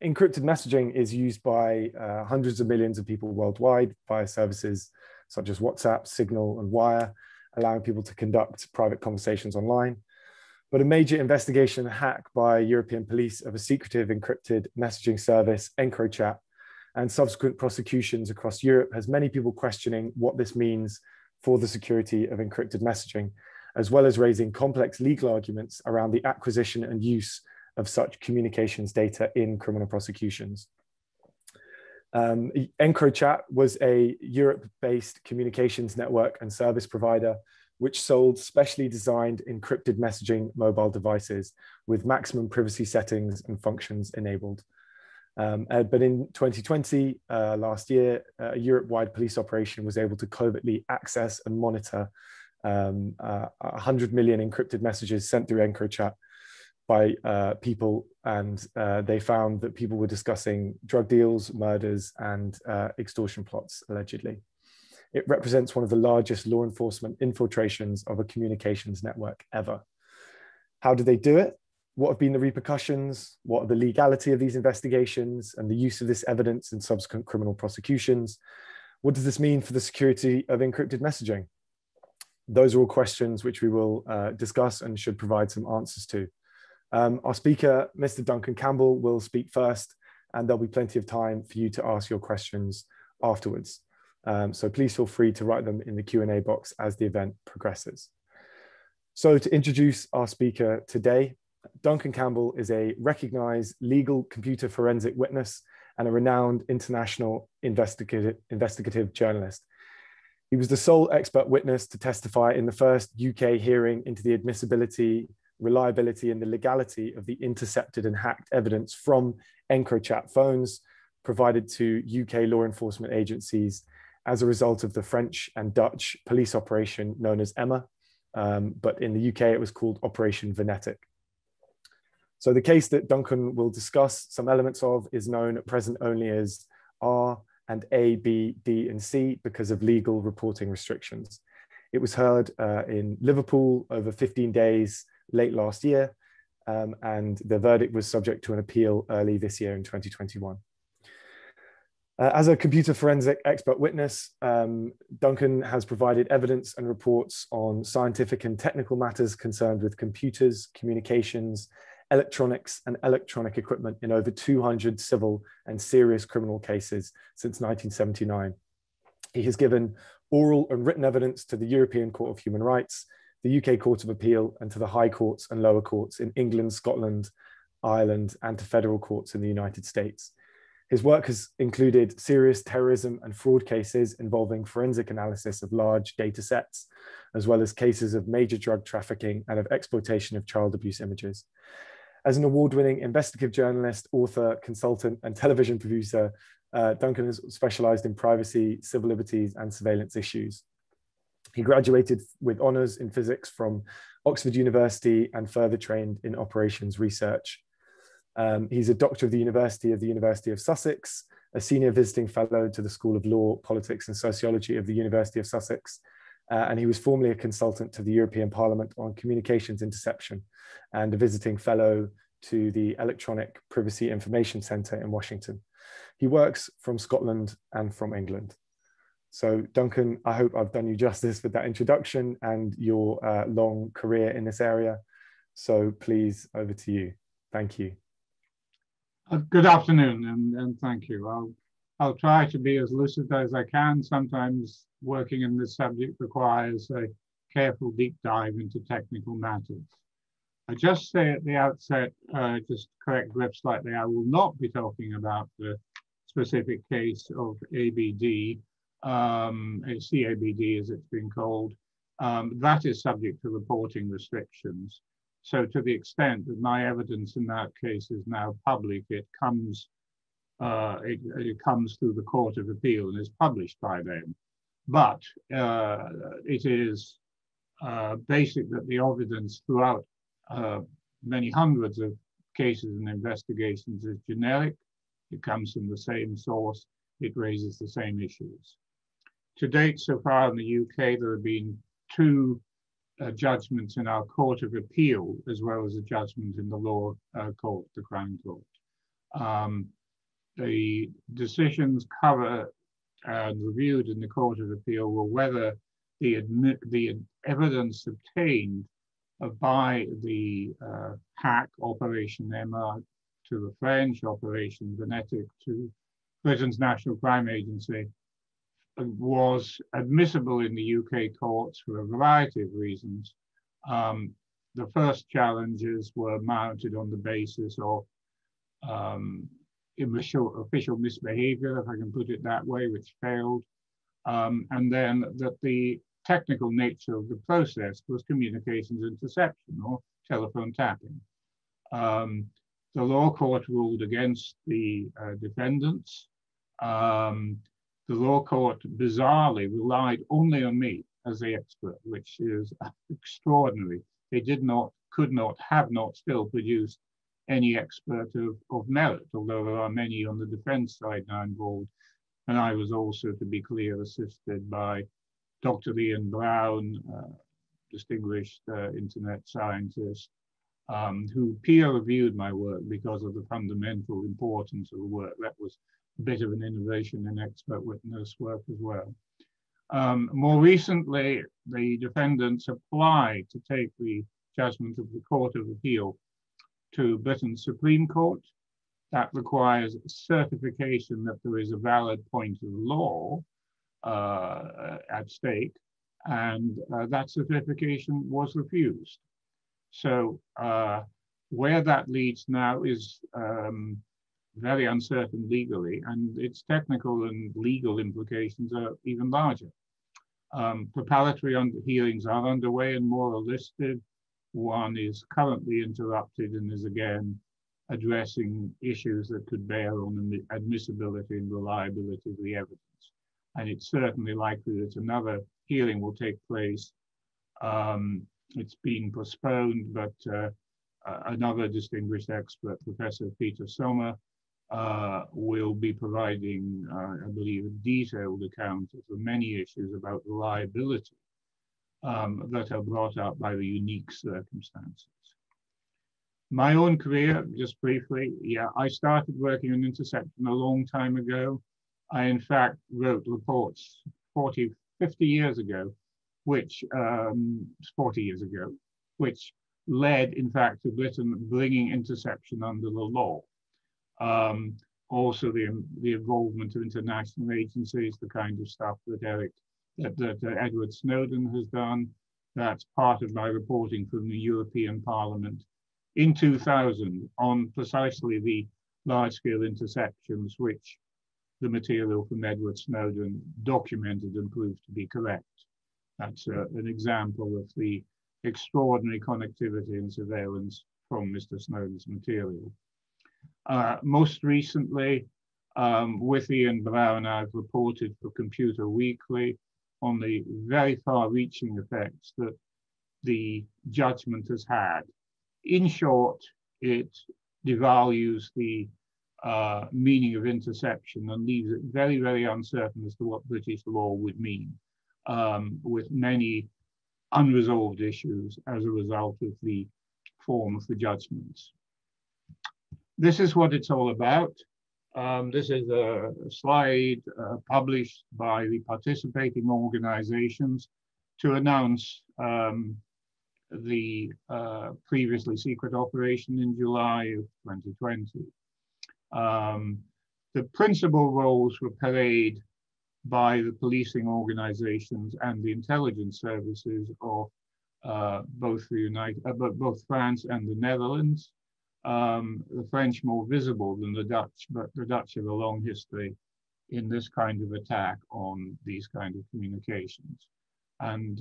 Encrypted messaging is used by hundreds of millions of people worldwide via services such as WhatsApp, Signal, and Wire, allowing people to conduct private conversations online. But a major investigation and hack by European police of a secretive encrypted messaging service, EncroChat, and subsequent prosecutions across Europe has many people questioning what this means for the security of encrypted messaging, as well as raising complex legal arguments around the acquisition and use of such communications data in criminal prosecutions. EncroChat was a Europe-based communications network and service provider which sold specially designed encrypted messaging mobile devices with maximum privacy settings and functions enabled. But in 2020, last year, a Europe-wide police operation was able to covertly access and monitor 100 million encrypted messages sent through EncroChat by people, and they found that people were discussing drug deals, murders, and extortion plots, allegedly. It represents one of the largest law enforcement infiltrations of a communications network ever. How did they do it? What have been the repercussions? What are the legality of these investigations and the use of this evidence in subsequent criminal prosecutions? What does this mean for the security of encrypted messaging? Those are all questions which we will discuss and should provide some answers to. Our speaker, Mr. Duncan Campbell, will speak first, and there'll be plenty of time for you to ask your questions afterwards. So please feel free to write them in the Q&A box as the event progresses. So to introduce our speaker today, Duncan Campbell is a recognized legal computer forensic witness and a renowned international investigative journalist. He was the sole expert witness to testify in the first UK hearing into the admissibility, reliability, and the legality of the intercepted and hacked evidence from EncroChat phones provided to UK law enforcement agencies as a result of the French and Dutch police operation known as Emma, but in the UK it was called Operation Venetic. So the case that Duncan will discuss some elements of is known at present only as R and A, B, D, and C because of legal reporting restrictions. It was heard in Liverpool over 15 days late last year, and the verdict was subject to an appeal early this year in 2021. As a computer forensic expert witness, Duncan has provided evidence and reports on scientific and technical matters concerned with computers, communications, electronics, and electronic equipment in over 200 civil and serious criminal cases since 1979. He has given oral and written evidence to the European Court of Human Rights, the UK Court of Appeal, and to the high courts and lower courts in England, Scotland, Ireland, and to federal courts in the United States. His work has included serious terrorism and fraud cases involving forensic analysis of large data sets, as well as cases of major drug trafficking and of exploitation of child abuse images. As an award-winning investigative journalist, author, consultant, and television producer, Duncan has specialized in privacy, civil liberties, and surveillance issues. He graduated with honors in physics from Oxford University and further trained in operations research. He's a doctor of the University of Sussex, a senior visiting fellow to the School of Law, Politics, and Sociology of the University of Sussex, and he was formerly a consultant to the European Parliament on communications interception and a visiting fellow to the Electronic Privacy Information Centre in Washington. He works from Scotland and from England. So Duncan, I hope I've done you justice with that introduction and your long career in this area. So please, over to you. Thank you. Good afternoon, and thank you. I'll try to be as lucid as I can. Sometimes working in this subject requires a careful deep dive into technical matters. I just say at the outset, just to correct Griff slightly, I will not be talking about the specific case of ABD, CABD as it's been called. That is subject to reporting restrictions. So to the extent that my evidence in that case is now public, it comes through the Court of Appeal and is published by them. But it is basic that the evidence throughout many hundreds of cases and investigations is generic. It comes from the same source. It raises the same issues. To date, so far in the UK, there have been two judgments in our Court of Appeal, as well as a judgment in the law court, the Crown Court. The decisions covered and reviewed in the Court of Appeal were whether the evidence obtained by the hack Operation Emma to the French Operation Venetic to Britain's National Crime Agency was admissible in the UK courts for a variety of reasons. The first challenges were mounted on the basis of official misbehavior, if I can put it that way, which failed. And then that the technical nature of the process was communications interception or telephone tapping. The law court ruled against the defendants. The law court bizarrely relied only on me as the expert, which is extraordinary. They could not, have not still produced any expert of merit, although there are many on the defense side now involved. And I was also, to be clear, assisted by Dr. Ian Brown, distinguished internet scientist, who peer-reviewed my work because of the fundamental importance of the work. That was a bit of an innovation in expert witness work as well. More recently, the defendants applied to take the judgment of the Court of Appeal to Britain's Supreme Court. That requires certification that there is a valid point of law at stake, and that certification was refused. So where that leads now is very uncertain legally, and its technical and legal implications are even larger. Preparatory hearings are underway and more are listed. One is currently interrupted and is again addressing issues that could bear on the admissibility and reliability of the evidence. And it's certainly likely that another hearing will take place. It's been postponed, but another distinguished expert, Professor Peter Sommer, will be providing, I believe, a detailed account of the many issues about reliability that are brought up by the unique circumstances. My own career, just briefly, yeah, I started working on interception a long time ago. I, in fact, wrote reports 50 years ago, which, 40 years ago, which led, in fact, to Britain bringing interception under the law. Also the involvement of international agencies, the kind of stuff that Edward Snowden has done. That's part of my reporting from the European Parliament in 2000 on precisely the large-scale interceptions which the material from Edward Snowden documented and proved to be correct. That's an example of the extraordinary connectivity and surveillance from Mr. Snowden's material. Most recently, with Ian Brown, I've reported for Computer Weekly on the very far-reaching effects that the judgment has had. In short, it devalues the meaning of interception and leaves it very, very uncertain as to what British law would mean, with many unresolved issues as a result of the form of the judgments. This is what it's all about. This is a slide published by the participating organizations to announce the previously secret operation in July of 2020. The principal roles were played by the policing organizations and the intelligence services of both France and the Netherlands. The French more visible than the Dutch, but the Dutch have a long history in this kind of attack on these kind of communications. And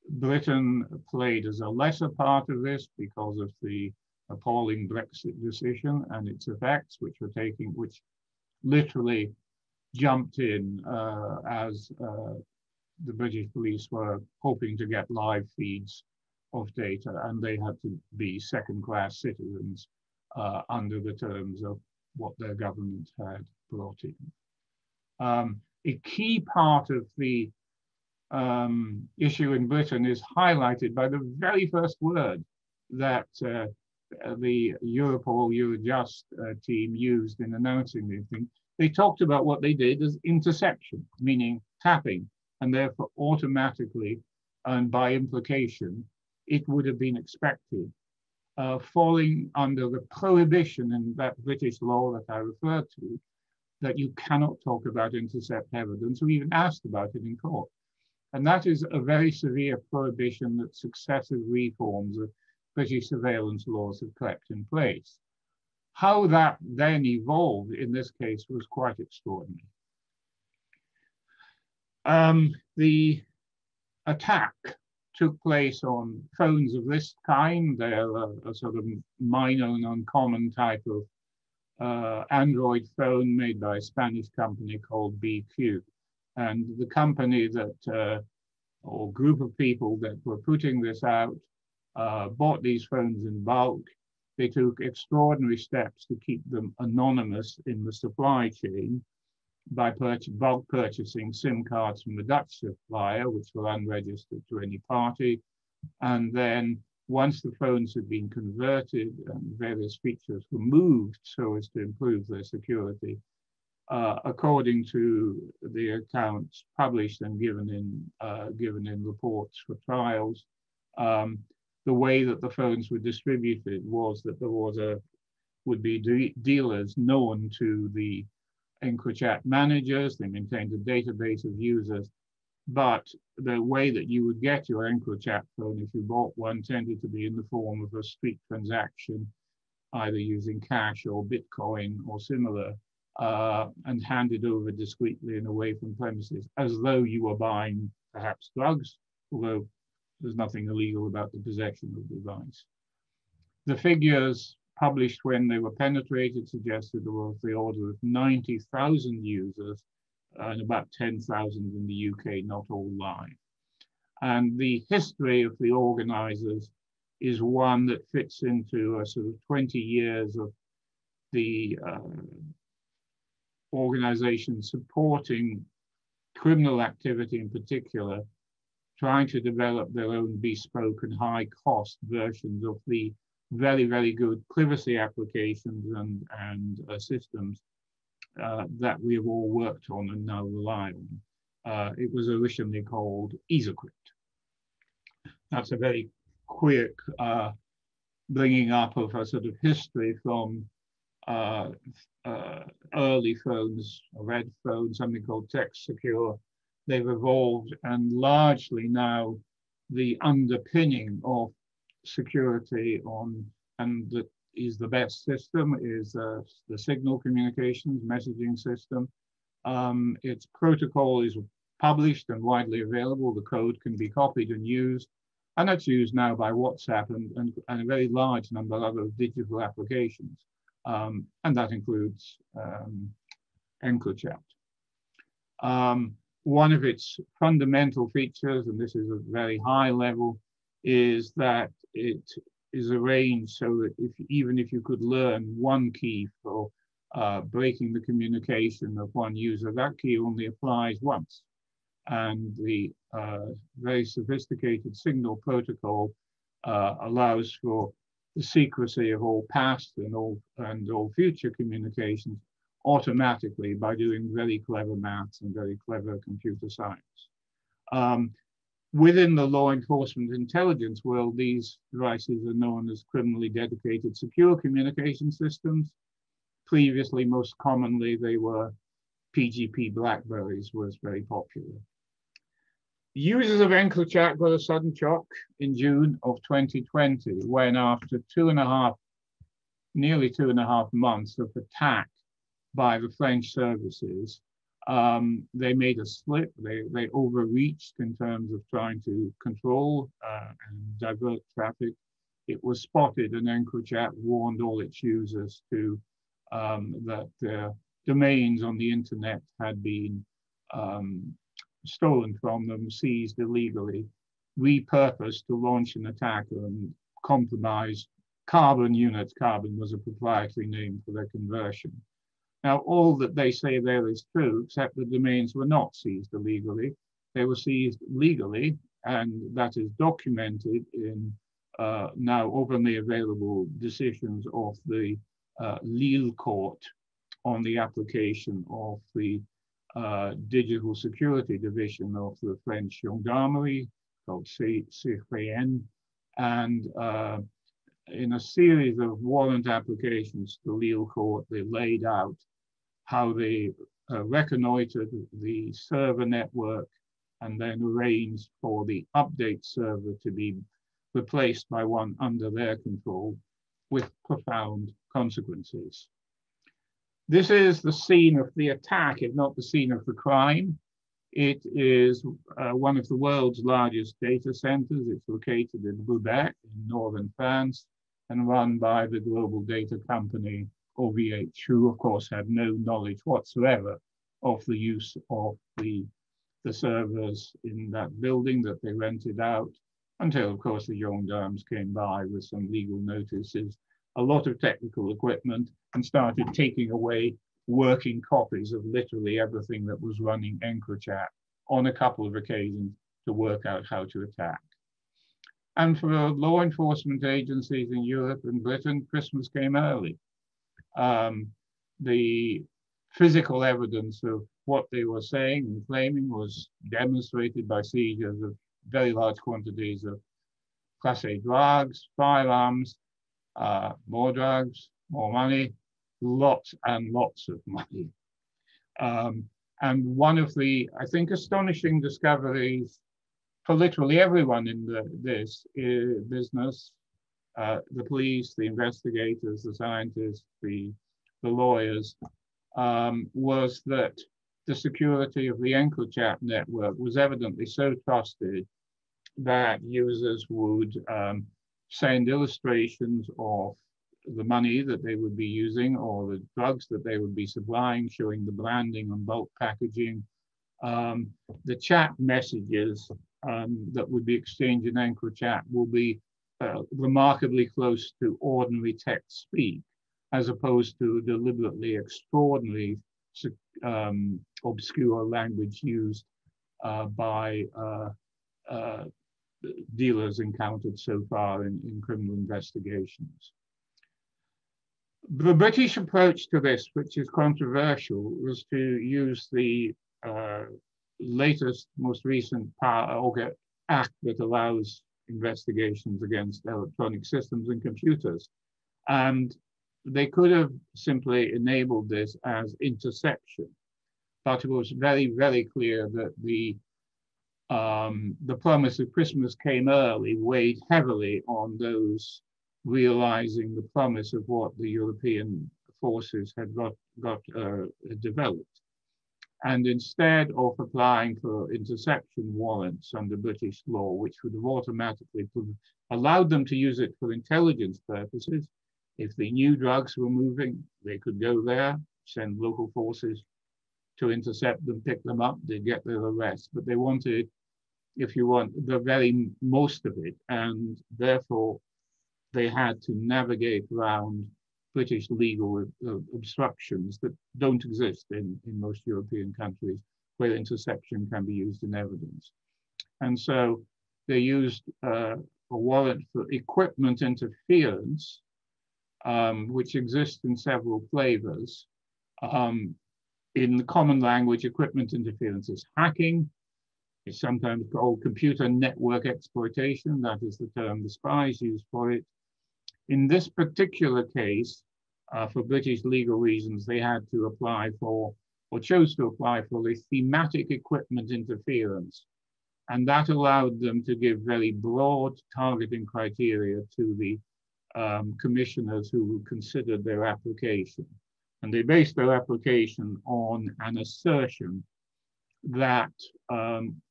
Britain played as a lesser part of this because of the appalling Brexit decision and its effects, which literally jumped in as the British police were hoping to get live feeds of data, and they had to be second-class citizens under the terms of what their government had brought in. A key part of the issue in Britain is highlighted by the very first word that the Europol Eurojust team used in announcing these things, they talked about what they did as interception, meaning tapping, and therefore automatically and by implication, it would have been expected, falling under the prohibition in that British law that I referred to, that you cannot talk about intercept evidence or even ask about it in court. And that is a very severe prohibition that successive reforms of British surveillance laws have kept in place. How that then evolved in this case was quite extraordinary. The attack took place on phones of this kind. They're a sort of minor and uncommon type of Android phone made by a Spanish company called BQ. And the company that, or group of people that were putting this out, bought these phones in bulk. They took extraordinary steps to keep them anonymous in the supply chain by bulk purchasing SIM cards from the Dutch supplier, which were unregistered to any party. And then once the phones had been converted and various features were moved so as to improve their security, according to the accounts published and given in reports for trials, the way that the phones were distributed was that there would be dealers known to the EncroChat managers. They maintained a database of users, but the way that you would get your EncroChat phone if you bought one tended to be in the form of a street transaction, either using cash or Bitcoin or similar, and handed over discreetly and away from premises, as though you were buying perhaps drugs, although there's nothing illegal about the possession of the device. The figures published when they were penetrated suggested there was the order of 90,000 users and about 10,000 in the UK, not all live. And the history of the organizers is one that fits into a sort of 20 years of the organization supporting criminal activity in particular, trying to develop their own bespoke and high-cost versions of the very, very good privacy applications and systems that we have all worked on and now rely on. It was originally called EncroChat. That's a very quick bringing up of a sort of history from early phones, red phones, something called text secure. They've evolved, and largely now the underpinning of security and that is the best system is the signal communications messaging system. Its protocol is published and widely available. The code can be copied and used, and it's used now by WhatsApp and a very large number of other digital applications, and that includes EncroChat. One of its fundamental features, and this is a very high level, is that it is arranged so that even if you could learn one key for breaking the communication of one user, that key only applies once. And the very sophisticated signal protocol allows for the secrecy of all past and all future communications automatically by doing very clever maths and very clever computer science. Within the law enforcement intelligence world, these devices are known as criminally dedicated secure communication systems. Previously, most commonly, they were PGP Blackberries was very popular. Users of EncroChat got a sudden shock in June of 2020, when after nearly two and a half months of attack by the French services, they made a slip. They overreached in terms of trying to control and divert traffic. It was spotted, and EncroChat warned all its users that their domains on the internet had been stolen from them, seized illegally, repurposed to launch an attack and compromise Carbon units. Carbon was a proprietary name for their conversion. Now, all that they say there is true, except the domains were not seized illegally. They were seized legally, and that is documented in now openly available decisions of the Lille court on the application of the digital security division of the French gendarmerie called CFN, and in a series of warrant applications to Lille court, they laid out how they reconnoitered the server network and then arranged for the update server to be replaced by one under their control with profound consequences. This is the scene of the attack, if not the scene of the crime. It is one of the world's largest data centers. It's located in Roubaix in northern France and run by the global data company OVH, who of course had no knowledge whatsoever of the use of the servers in that building that they rented out, until of course the gendarmes came by with some legal notices, a lot of technical equipment, and started taking away working copies of literally everything that was running EncroChat on a couple of occasions to work out how to attack. And for law enforcement agencies in Europe and Britain, Christmas came early. The physical evidence of what they were saying and claiming was demonstrated by seizures of very large quantities of Class A drugs, firearms, more drugs, more money, lots and lots of money. And one of the, I think, astonishing discoveries for literally everyone in this business, the police, the investigators, the scientists, the lawyers, was that the security of the EncroChat network was evidently so trusted that users would send illustrations of the money that they would be using or the drugs that they would be supplying, showing the branding and bulk packaging. The chat messages that would be exchanged in EncroChat will be remarkably close to ordinary text speak, as opposed to deliberately extraordinary obscure language used by dealers encountered so far in criminal investigations. The British approach to this, which is controversial, was to use the latest, most recent act that allows investigations against electronic systems and computers. And they could have simply enabled this as interception, but it was very, very clear that the promise of Christmas came early weighed heavily on those realizing the promise of what the European forces had developed. And instead of applying for interception warrants under British law, which would have automatically allowed them to use it for intelligence purposes, if they knew drugs were moving, they could go there, send local forces to intercept them, pick them up, they'd get their arrest. But they wanted, if you want, the very most of it, and therefore they had to navigate around British legal obstructions that don't exist in most European countries where interception can be used in evidence. And so they used a warrant for equipment interference, which exists in several flavors. In the common language, equipment interference is hacking. It's sometimes called computer network exploitation. That is the term the spies use for it. In this particular case, for British legal reasons, they had to apply for, or chose to apply for, the thematic equipment interference. And that allowed them to give very broad targeting criteria to the commissioners who considered their application. And they based their application on an assertion that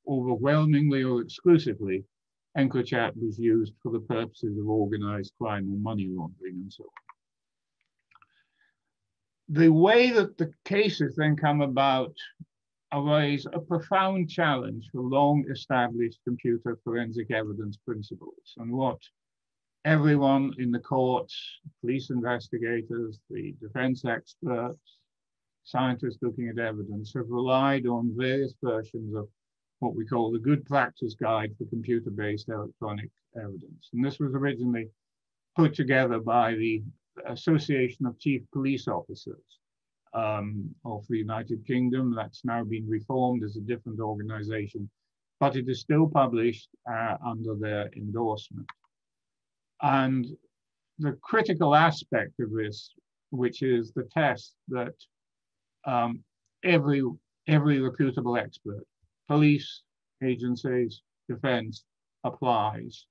overwhelmingly or exclusively, EncroChat was used for the purposes of organized crime or money laundering and so on. The way that the cases then come about raise a profound challenge for long-established computer forensic evidence principles, and what everyone in the courts, police investigators, the defense experts, scientists looking at evidence have relied on various versions of what we call the Good Practice Guide for Computer-Based Electronic Evidence. And this was originally put together by the Association of Chief Police Officers of the United Kingdom. That's now been reformed as a different organization, but it is still published under their endorsement. And the critical aspect of this, which is the test that every reputable expert, police, agencies, defense, applies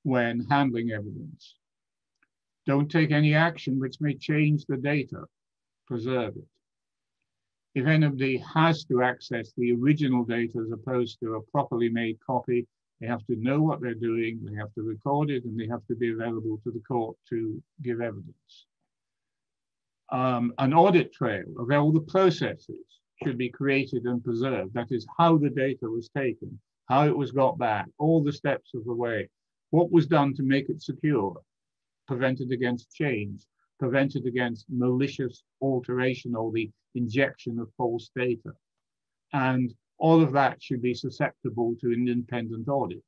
when handling evidence. Don't take any action which may change the data, preserve it. If anybody has to access the original data as opposed to a properly made copy, they have to know what they're doing, they have to record it, and they have to be available to the court to give evidence. An audit trail of all the processes should be created and preserved. That is how the data was taken, how it was got back, all the steps of the way, what was done to make it secure, prevented against change, prevented against malicious alteration or the injection of false data. And all of that should be susceptible to an independent audit.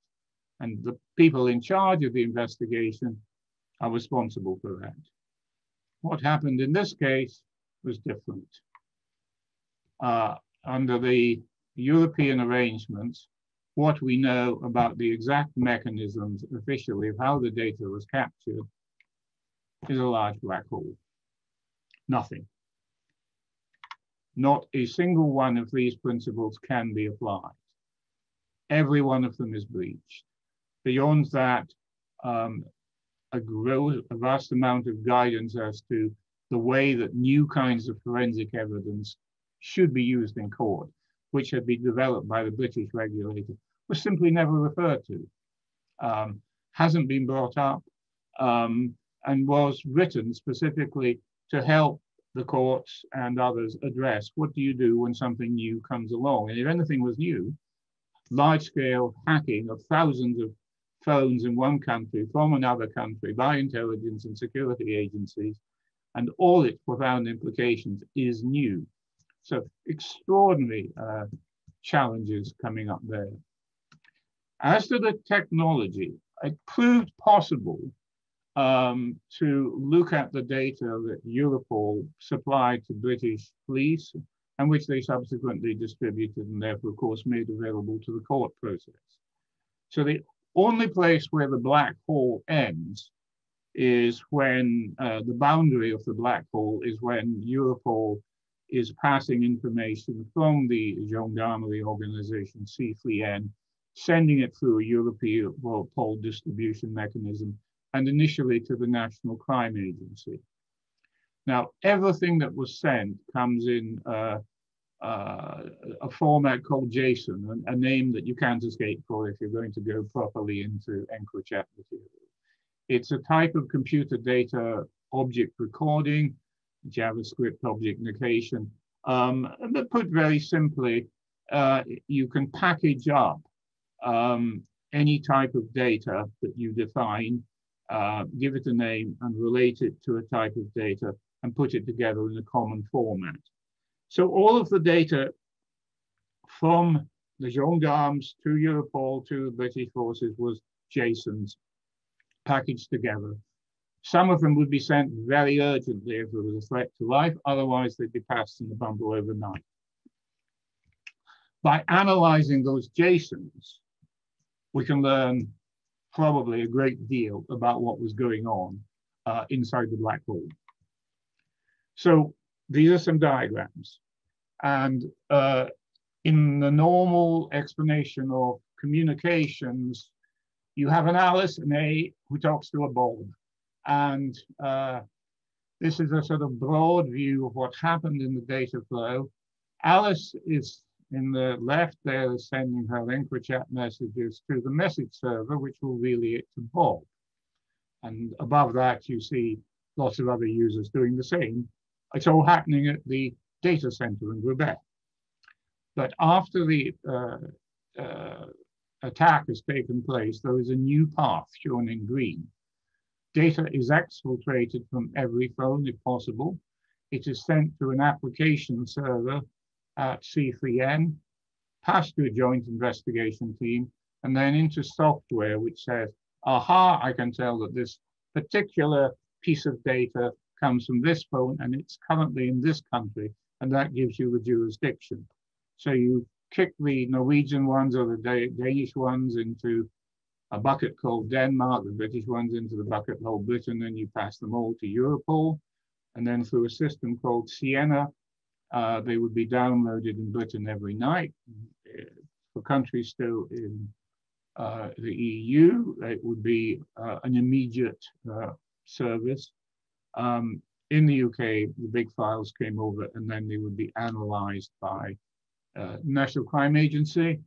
And the people in charge of the investigation are responsible for that. What happened in this case was different. Under the European arrangements, what we know about the exact mechanisms officially of how the data was captured is a large black hole. Nothing. Not a single one of these principles can be applied. Every one of them is breached. Beyond that, a vast amount of guidance as to the way that new kinds of forensic evidence should be used in court, which had been developed by the British regulator, was simply never referred to, hasn't been brought up, and was written specifically to help the courts and others address what do you do when something new comes along. And if anything was new, large-scale hacking of thousands of phones in one country from another country by intelligence and security agencies, and all its profound implications is new. So extraordinary challenges coming up there. As to the technology, it proved possible to look at the data that Europol supplied to British police and which they subsequently distributed and therefore, of course, made available to the court process. So the only place where the black hole ends is when the boundary of the black hole is when Europol is passing information from the gendarmerie organization C3N, sending it through a European Europol distribution mechanism, and initially to the National Crime Agency. Now, everything that was sent comes in a format called JSON, a name that you can't escape for if you're going to go properly into EncroChat material. It's a type of computer data object recording, JavaScript object negation. But put very simply, you can package up any type of data that you define, give it a name and relate it to a type of data and put it together in a common format. So all of the data from the gendarmes to Europol to the British forces was JSONs packaged together. Some of them would be sent very urgently if there was a threat to life, otherwise they'd be passed in the bundle overnight. By analyzing those JSONs, we can learn probably a great deal about what was going on inside the black hole. So these are some diagrams. And in the normal explanation of communications, you have an Alice and A who talks to a Bob. And this is a sort of broad view of what happened in the data flow. Alice is in the left there is sending her EncroChat messages to the message server, which will relay it to Bob. And above that, you see lots of other users doing the same. It's all happening at the data center in Quebec. But after the attack has taken place, there is a new path shown in green. Data is exfiltrated from every phone if possible. It is sent to an application server at C3N. passed to a joint investigation team, and then into software which says, aha, I can tell that this particular piece of data comes from this phone and it's currently in this country, and that gives you the jurisdiction. So you kick the Norwegian ones or the Danish ones into a bucket called Denmark, the British ones into the bucket called Britain, and you pass them all to Europol. And then through a system called Sienna, they would be downloaded in Britain every night. For countries still in the EU, it would be an immediate service. In the UK, the big files came over and then they would be analyzed by National Crime Agency.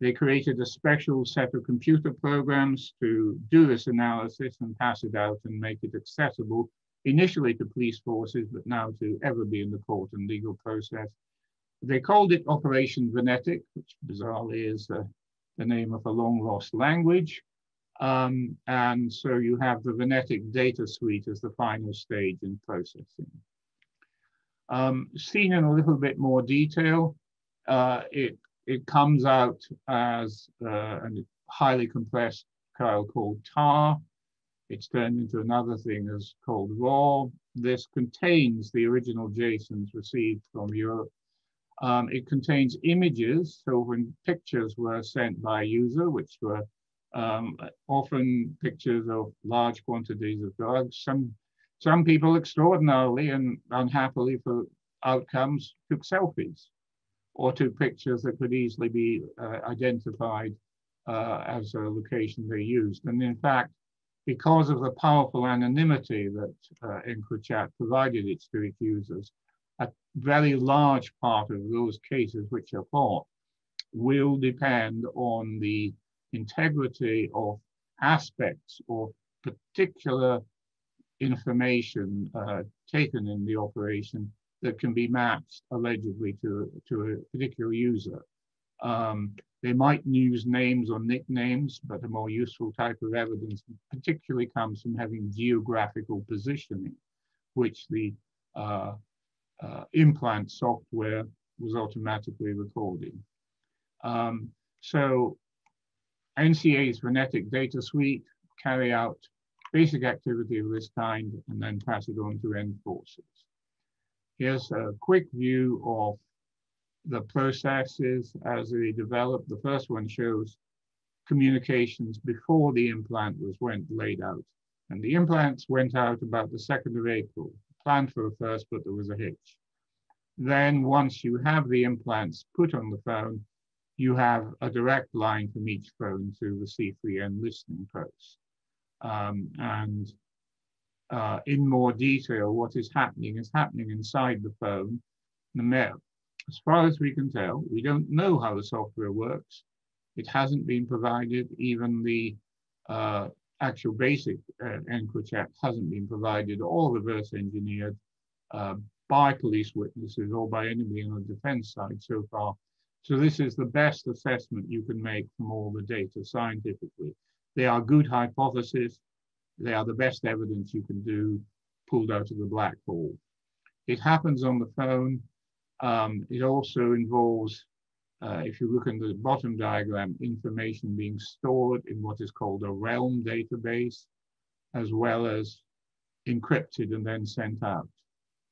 They created a special set of computer programs to do this analysis and pass it out and make it accessible, initially to police forces, but now to ever be in the court and legal process. They called it Operation Venetic, which bizarrely is the name of a long lost language. And so you have the Venetic data suite as the final stage in processing. Seen in a little bit more detail, it comes out as a highly compressed file called tar. It's turned into another thing as called raw. This contains the original JSONs received from Europe. It contains images, so when pictures were sent by a user, which were often pictures of large quantities of drugs, some people extraordinarily and unhappily for outcomes took selfies or took pictures that could easily be identified as a location they used. And in fact, because of the powerful anonymity that EncroChat provided to its users, a very large part of those cases which are fought will depend on the integrity of aspects of particular information taken in the operation that can be matched allegedly to a particular user. They might use names or nicknames, but a more useful type of evidence particularly comes from having geographical positioning, which the implant software was automatically recording. So NCA's Venetic data suite carry out basic activity of this kind and then pass it on to end forces. Here's a quick view of the processes as they develop. The first one shows communications before the implant went laid out. And the implants went out about the 2nd of April, planned for the 1st, but there was a hitch. Then once you have the implants put on the phone, you have a direct line from each phone to the C3N listening post. In more detail, what is happening inside the phone. As far as we can tell, we don't know how the software works. It hasn't been provided. Even the actual basic EncroChat hasn't been provided or reverse engineered by police witnesses or by anybody on the defense side so far. So this is the best assessment you can make from all the data scientifically. They are good hypotheses. They are the best evidence you can do pulled out of the black hole. It happens on the phone. It also involves, if you look in the bottom diagram, information being stored in what is called a realm database, as well as encrypted and then sent out.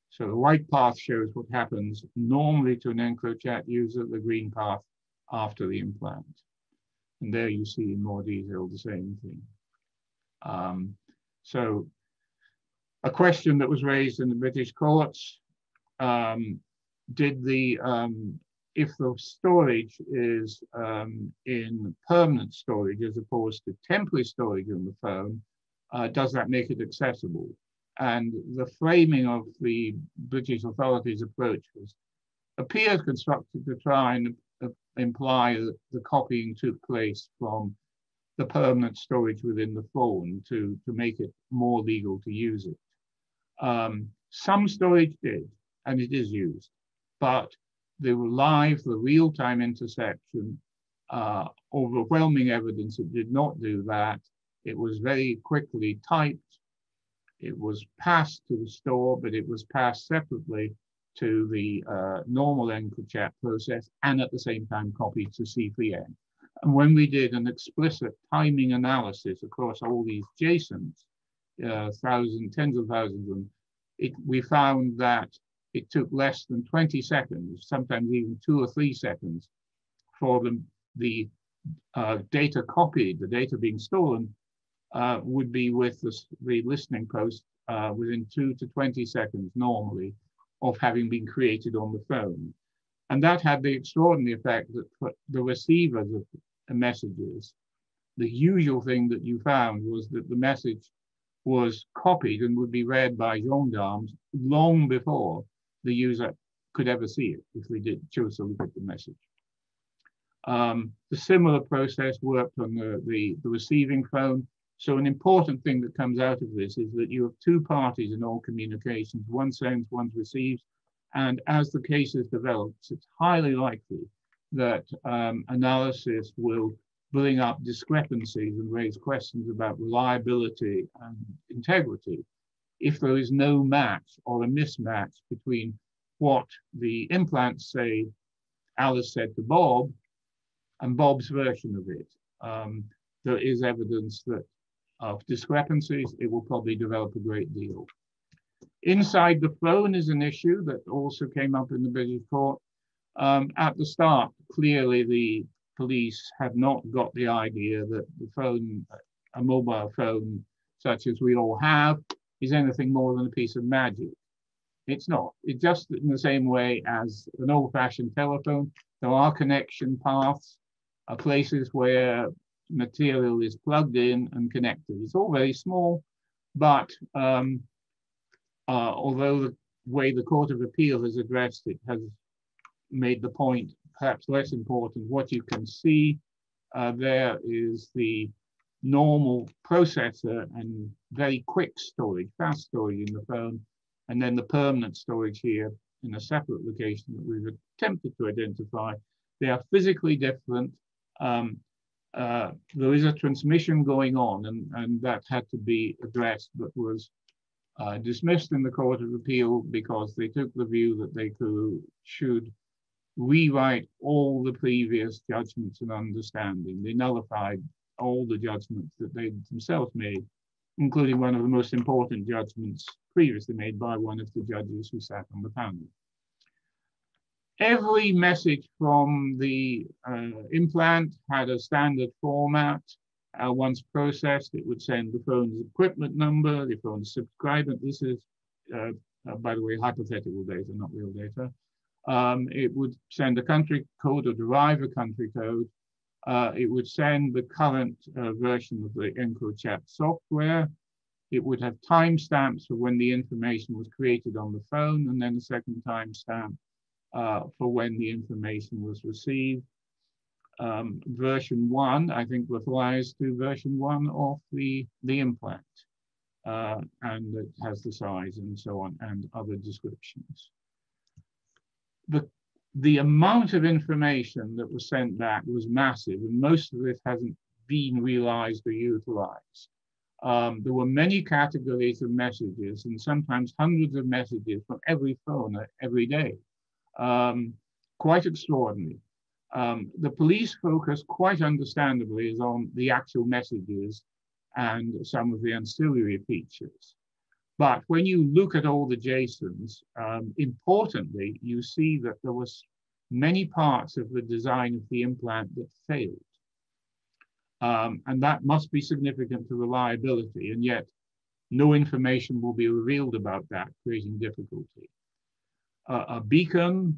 So the white path shows what happens normally to an EncroChat user, the green path after the implant. And there you see in more detail the same thing. So a question that was raised in the British courts, if the storage is in permanent storage as opposed to temporary storage on the phone, does that make it accessible? And the framing of the British authorities' approach appeared constructed to try and imply that the copying took place from the permanent storage within the phone to make it more legal to use it. Some storage did, and it is used, but the real-time interception, overwhelming evidence it did not do that. It was very quickly typed. It was passed to the store, but it was passed separately to the normal EncroChat process and at the same time copied to C3N. And when we did an explicit timing analysis across all these JSONs, thousands, tens of thousands of them, we found that it took less than 20 seconds, sometimes even 2 or 3 seconds, for the data copied, the data being stolen, would be with the listening post within 2 to 20 seconds normally of having been created on the phone. And that had the extraordinary effect that for the receivers of the messages, the usual thing that you found was that the message was copied and would be read by gendarmes long before the user could ever see it if they chose to look at the message. The similar process worked on the receiving phone. So an important thing that comes out of this is that you have two parties in all communications. One sends, one receives. And as the cases develops, it's highly likely that analysis will bring up discrepancies and raise questions about reliability and integrity if there is no match or a mismatch between what the implants say Alice said to Bob and Bob's version of it. There is evidence that of discrepancies, it will probably develop a great deal. Inside the phone is an issue that also came up in the British court. At the start, clearly the police had not got the idea that the phone, a mobile phone such as we all have, is anything more than a piece of magic. It's not. It's just in the same way as an old-fashioned telephone. There are connection paths, places where material is plugged in and connected. It's all very small, but although the way the Court of Appeal has addressed it has made the point perhaps less important, what you can see there is the normal processor and very quick storage, fast storage in the phone, and then the permanent storage here in a separate location that we've attempted to identify. They are physically different. There is a transmission going on, and that had to be addressed, but was dismissed in the Court of Appeal because they took the view that they should rewrite all the previous judgments and understanding. They nullified all the judgments that they themselves made, including one of the most important judgments previously made by one of the judges who sat on the panel. Every message from the implant had a standard format. Once processed, it would send the phone's equipment number, the phone's subscriber. This is, by the way, hypothetical data, not real data. It would send a country code or derive a country code. It would send the current version of the EncroChat software. It would have timestamps for when the information was created on the phone, and then a second timestamp for when the information was received. Version 1, I think, applies to version 1 of the implant, and it has the size and so on, and other descriptions. The amount of information that was sent back was massive, and most of it hasn't been realized or utilized. There were many categories of messages, and sometimes hundreds of messages from every phone every day. Quite extraordinary. The police focus, quite understandably, is on the actual messages and some of the ancillary features. But when you look at all the JSONs, importantly, you see that there was many parts of the design of the implant that failed. And that must be significant to reliability, and yet no information will be revealed about that, creating difficulty. A beacon,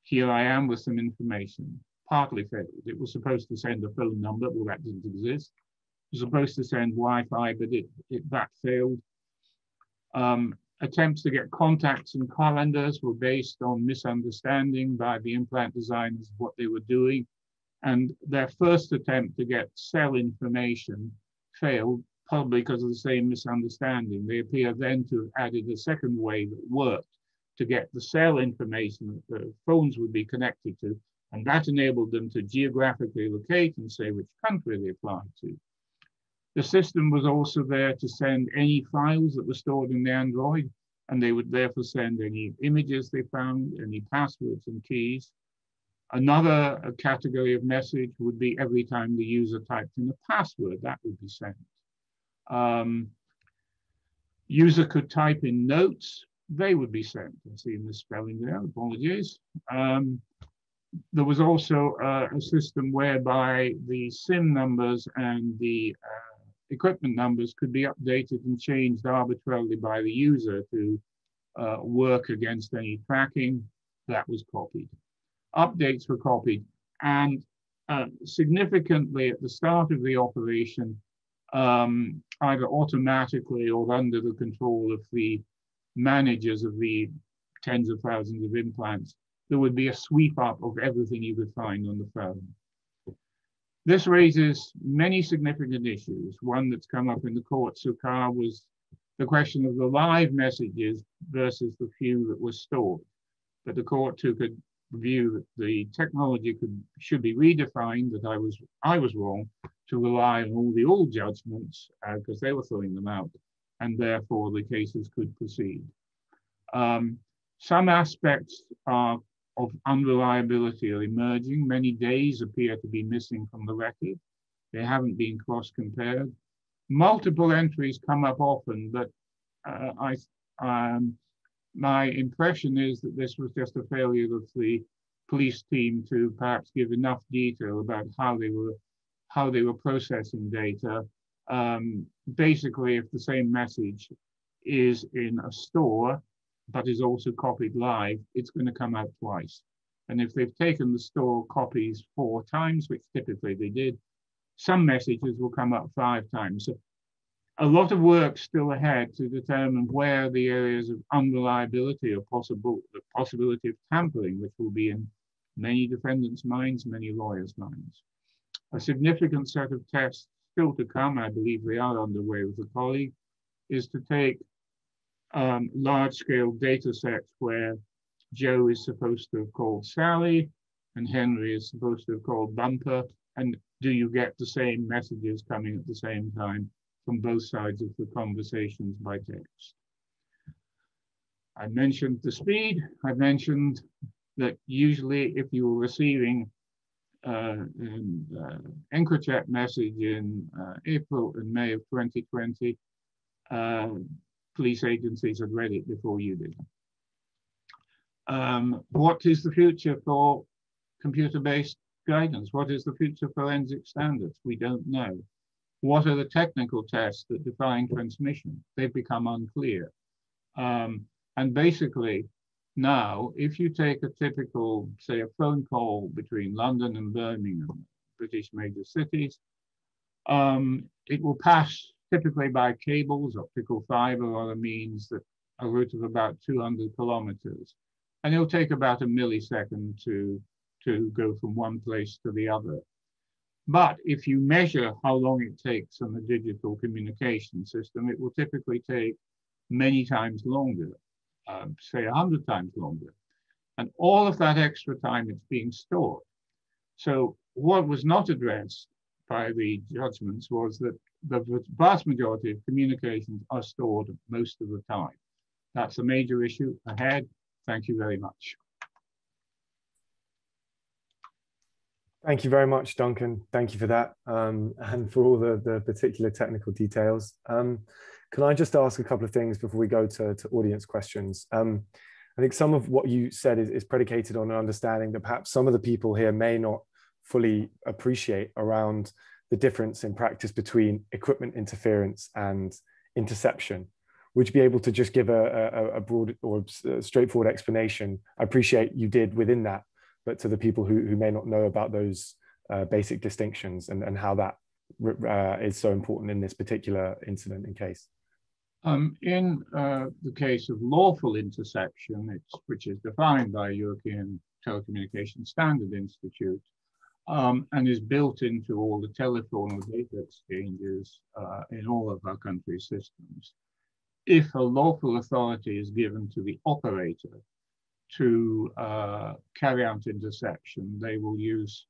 here I am with some information, partly failed. It was supposed to send a phone number, well, that didn't exist. It was supposed to send Wi-Fi, but that failed. Attempts to get contacts and calendars were based on misunderstanding by the implant designers of what they were doing. And their first attempt to get cell information failed, probably because of the same misunderstanding. They appear then to have added a second way that worked to get the cell information that the phones would be connected to, and that enabled them to geographically locate and say which country they applied to. The system was also there to send any files that were stored in the Android, and they would therefore send any images they found, any passwords and keys. Another category of message would be every time the user typed in a password, that would be sent. User could type in notes, they would be sent. I see a misspelling there, apologies. There was also a system whereby the SIM numbers and the equipment numbers could be updated and changed arbitrarily by the user to work against any tracking. That was copied. Updates were copied, and significantly at the start of the operation, either automatically or under the control of the managers of the tens of thousands of implants, there would be a sweep up of everything you could find on the phone. This raises many significant issues. One that's come up in the court so far was the question of the live messages versus the few that were stored. But the court took a view that the technology should be redefined, that I was wrong to rely on all the old judgments because they were throwing them out, and therefore the cases could proceed. Some aspects of unreliability are emerging. Many days appear to be missing from the record. They haven't been cross-compared. Multiple entries come up often, but my impression is that this was just a failure of the police team to perhaps give enough detail about how they were processing data. Basically, if the same message is in a store, but is also copied live, it's going to come out twice. And if they've taken the store copies 4 times, which typically they did, some messages will come up 5 times. So a lot of work still ahead to determine where the areas of unreliability or the possibility of tampering, which will be in many defendants' minds, many lawyers' minds. A significant set of tests still to come, I believe they are underway with a colleague, is to take large-scale data sets where Joe is supposed to have called Sally and Henry is supposed to have called Bumper, and do you get the same messages coming at the same time from both sides of the conversations by text? I mentioned the speed. I mentioned that usually if you were receiving an EncroChat message in April and May of 2020, police agencies had read it before you did. What is the future for computer-based guidance? What is the future for forensic standards? We don't know. What are the technical tests that define transmission? They've become unclear. And basically, now, if you take a typical, say, a phone call between London and Birmingham, British major cities, it will pass typically by cables, optical fiber, or other means that a route of about 200 kilometers. And it'll take about a millisecond to go from one place to the other. But if you measure how long it takes on a digital communication system, it will typically take many times longer, say 100 times longer. And all of that extra time it's being stored. So what was not addressed by the judgments was that the vast majority of communications are stored most of the time. That's a major issue ahead. Thank you very much. Thank you very much, Duncan. Thank you for that, and for all the particular technical details. Can I just ask a couple of things before we go to audience questions? I think some of what you said is predicated on an understanding that perhaps some of the people here may not fully appreciate around the difference in practice between equipment interference and interception. Would you be able to just give a broad or straightforward explanation? I appreciate you did within that, but to the people who may not know about those basic distinctions and how that is so important in this particular incident and case. In the case of lawful interception, which is defined by European Telecommunication Standard Institute, and is built into all the telephone or data exchanges in all of our country's systems. If a lawful authority is given to the operator to carry out interception, they will use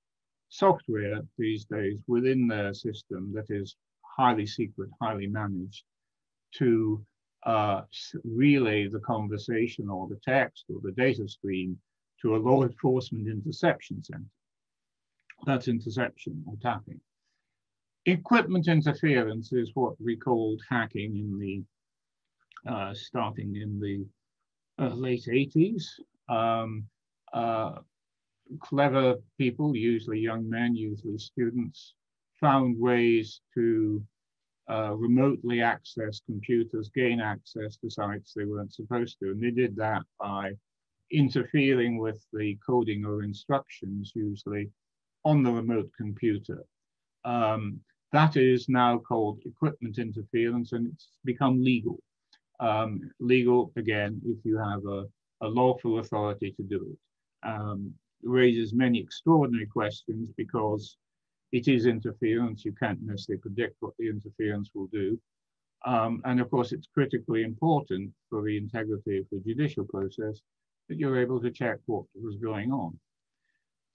software these days within their system that is highly secret, highly managed, to relay the conversation or the text or the data stream to a law enforcement interception center. That's interception or tapping. Equipment interference is what we called hacking in the starting in the late 80s. Clever people, usually young men, usually students, found ways to remotely access computers, gain access to sites they weren't supposed to. And they did that by interfering with the coding or instructions, usually on the remote computer. That is now called equipment interference, and it's become legal. Legal, again, if you have a lawful authority to do it. Raises many extraordinary questions because it is interference. You can't necessarily predict what the interference will do. And of course, it's critically important for the integrity of the judicial process that you're able to check what was going on,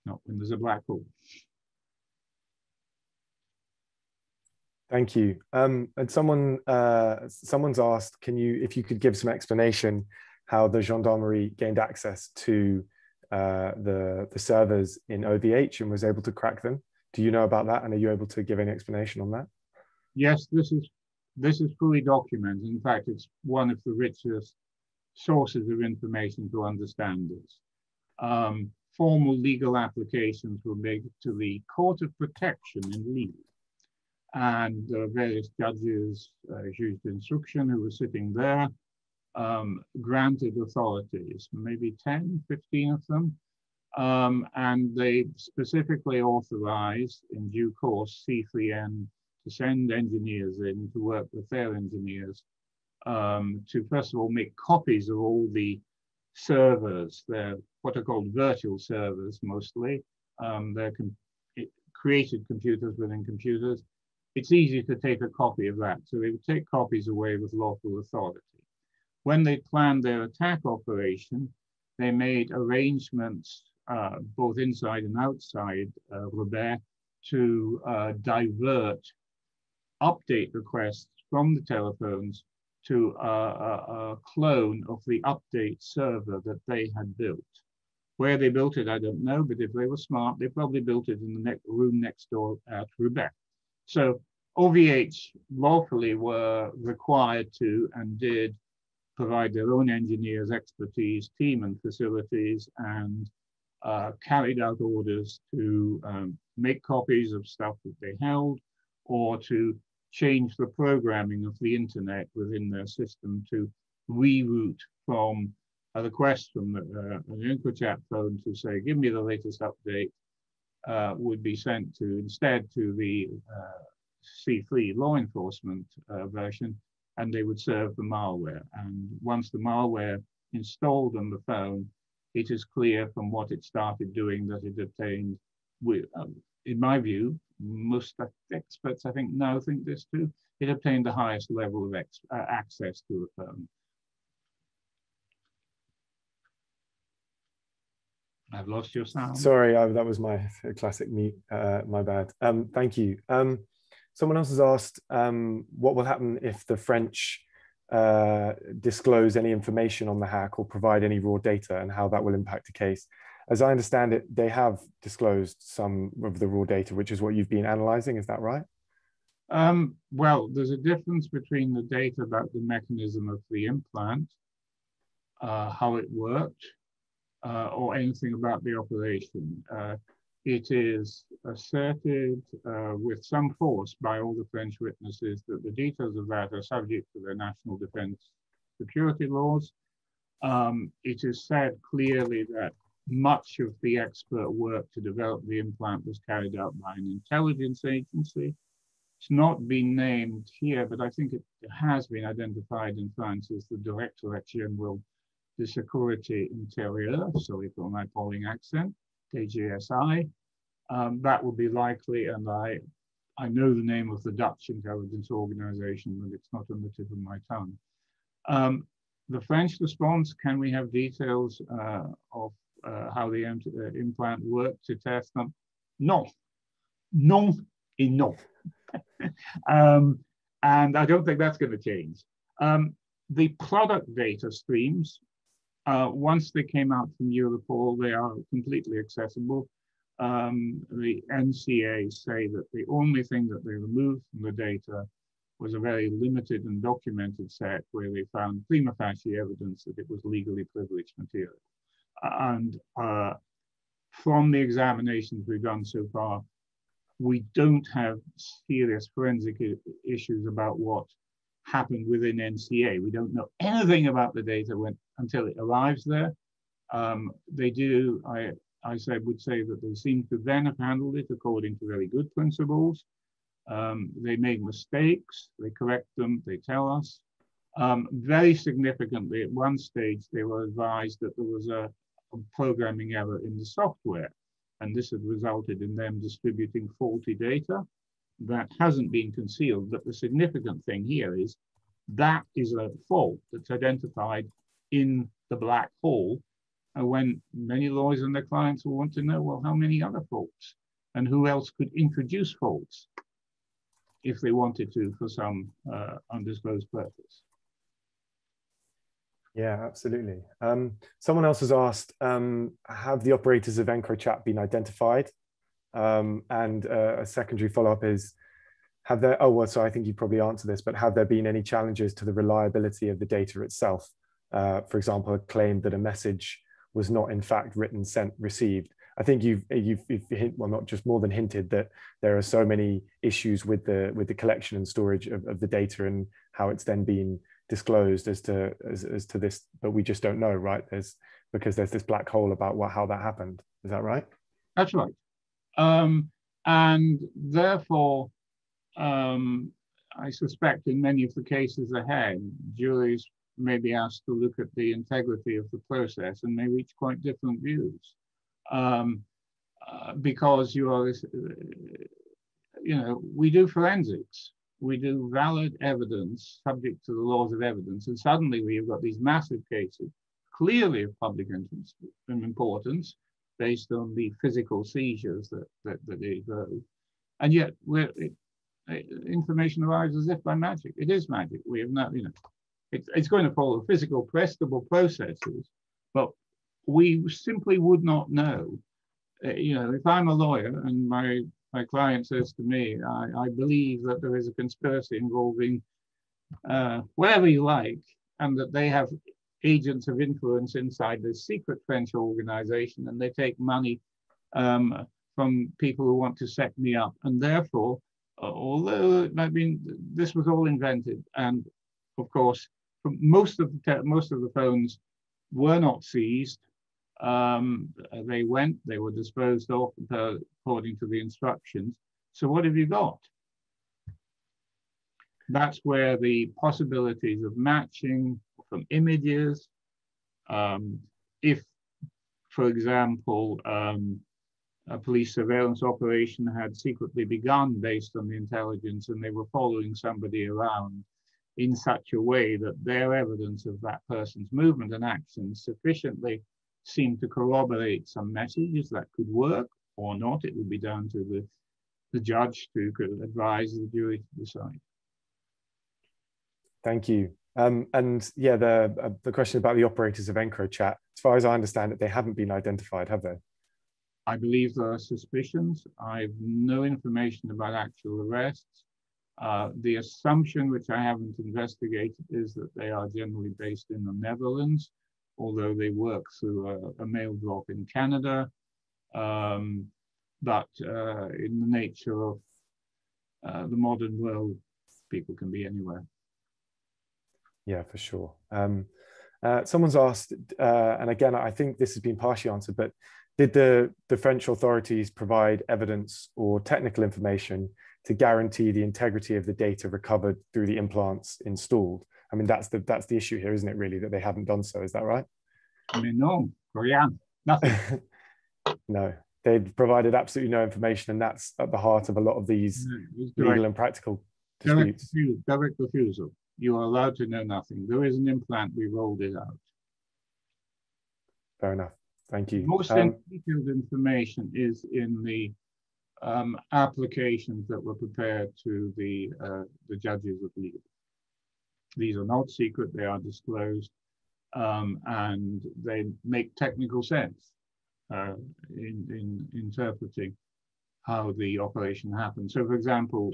not when there's a black hole. Thank you. And someone's asked, if you could give some explanation how the gendarmerie gained access to the servers in OVH and was able to crack them. Do you know about that? And are you able to give any explanation on that? Yes, this is fully documented. In fact, it's one of the richest sources of information to understand this. Formal legal applications were made to the Court of Protection in Lille. And various judges, juge d'instruction who were sitting there, granted authorities, maybe 10, 15 of them. And they specifically authorized, in due course, C3N to send engineers in to work with their engineers to, first of all, make copies of all the servers. They're what are called virtual servers, mostly. They're created computers within computers. It's easy to take a copy of that. So they would take copies away with lawful authority. When they planned their attack operation, they made arrangements both inside and outside Robert to divert update requests from the telephones to a clone of the update server that they had built. Where they built it, I don't know, but if they were smart, they probably built it in the room next door at Robert. So OVH lawfully were required to and did provide their own engineers, expertise, team and facilities, and carried out orders to make copies of stuff that they held or to change the programming of the internet within their system to reroute from a request from an EncroChat phone to say, give me the latest update, would be sent to instead to the C3 law enforcement version, and they would serve the malware. And once the malware installed on the phone, it is clear from what it started doing that it obtained, in my view, most experts I think now think this too, it obtained the highest level of access to a phone. I've lost your sound. Sorry, that was my classic mute, my bad. Thank you. Someone else has asked, what will happen if the French disclose any information on the hack or provide any raw data, and how that will impact the case? As I understand it, they have disclosed some of the raw data, which is what you've been analyzing, is that right? Well, there's a difference between the data about the mechanism of the implant, how it worked, or anything about the operation. It is asserted with some force by all the French witnesses that the details of that are subject to their national defense security laws. It is said clearly that much of the expert work to develop the implant was carried out by an intelligence agency. It's not been named here, but I think it has been identified in France as the Directorate General de Sécurité Intérieure, sorry for my Pauling accent, DGSI. That would be likely, and I know the name of the Dutch intelligence organization, but it's not on the tip of my tongue. The French response, can we have details of how the implant worked to test them? No. Non et non. And I don't think that's going to change. the product data streams, once they came out from Europol, they are completely accessible. The NCA say that the only thing that they removed from the data was a very limited and documented set where they found prima facie evidence that it was legally privileged material. And from the examinations we've done so far, we don't have serious forensic issues about what happened within NCA. We don't know anything about the data until it arrives there. They do, I would say that they seem to then have handled it according to very good principles. They make mistakes, they correct them, they tell us. Very significantly, at one stage, they were advised that there was a programming error in the software, and this had resulted in them distributing faulty data. That hasn't been concealed, but the significant thing here is that is a fault that's identified in the black hole, and when many lawyers and their clients will want to know, well, how many other faults and who else could introduce faults if they wanted to for some undisclosed purpose. Yeah, absolutely. Someone else has asked, have the operators of EncroChat been identified? And a secondary follow-up is, have there, oh, well, so I think you probably answered this, but have there been any challenges to the reliability of the data itself? For example, a claim that a message was not in fact written, sent, received. I think you've well, not just more than hinted that there are so many issues with the collection and storage of the data and how it's then been disclosed as to this, but we just don't know, right? Because there's this black hole about how that happened. Is that right? That's right. And therefore, I suspect in many of the cases ahead, juries may be asked to look at the integrity of the process and may reach quite different views. Because you are, we do forensics. We do valid evidence subject to the laws of evidence, and suddenly we've got these massive cases, clearly of public interest and importance, based on the physical seizures that they drove. And yet information arrives as if by magic. It is magic. We have not, it's going to follow physical prestable processes, but we simply would not know. If I'm a lawyer and my client says to me, I believe that there is a conspiracy involving whatever you like, and that they have agents of influence inside this secret French organization, and they take money from people who want to set me up. And therefore, although this was all invented, and of course, most of the phones were not seized. They were disposed of according to the instructions. So what have you got? That's where the possibilities of matching from images, if, for example, a police surveillance operation had secretly begun based on the intelligence and they were following somebody around in such a way that their evidence of that person's movement and actions sufficiently seemed to corroborate some messages that could work or not. It would be down to the judge to advise the jury to decide. Thank you. And yeah, the question about the operators of EncroChat, as far as I understand it, they haven't been identified, have they? I believe there are suspicions. I have no information about actual arrests. The assumption, which I haven't investigated, is that they are generally based in the Netherlands, although they work through a mail drop in Canada. But in the nature of the modern world, people can be anywhere. Yeah, for sure. Someone's asked, and again, I think this has been partially answered, but did the French authorities provide evidence or technical information to guarantee the integrity of the data recovered through the implants installed? I mean, that's the issue here, isn't it, really, that they haven't done so? Is that right? I mean, no, nothing. No, they provided absolutely no information, and that's at the heart of a lot of these legal and practical disputes. Direct refusal. You are allowed to know nothing. There is an implant, we rolled it out. Fair enough. Thank you. Most detailed information is in the applications that were prepared to the judges of legal. These are not secret, they are disclosed, and they make technical sense in interpreting how the operation happened. So, for example,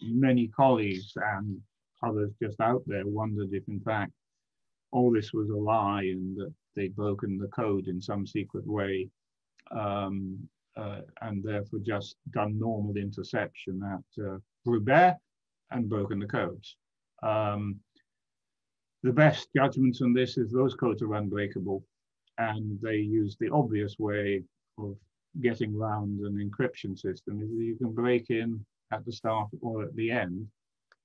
many colleagues and others just out there wondered if, in fact, all this was a lie and that they'd broken the code in some secret way, and therefore just done normal interception at Roubaix and broken the codes. The best judgments on this is those codes are unbreakable, and they use the obvious way of getting around an encryption system is that you can break in at the start or at the end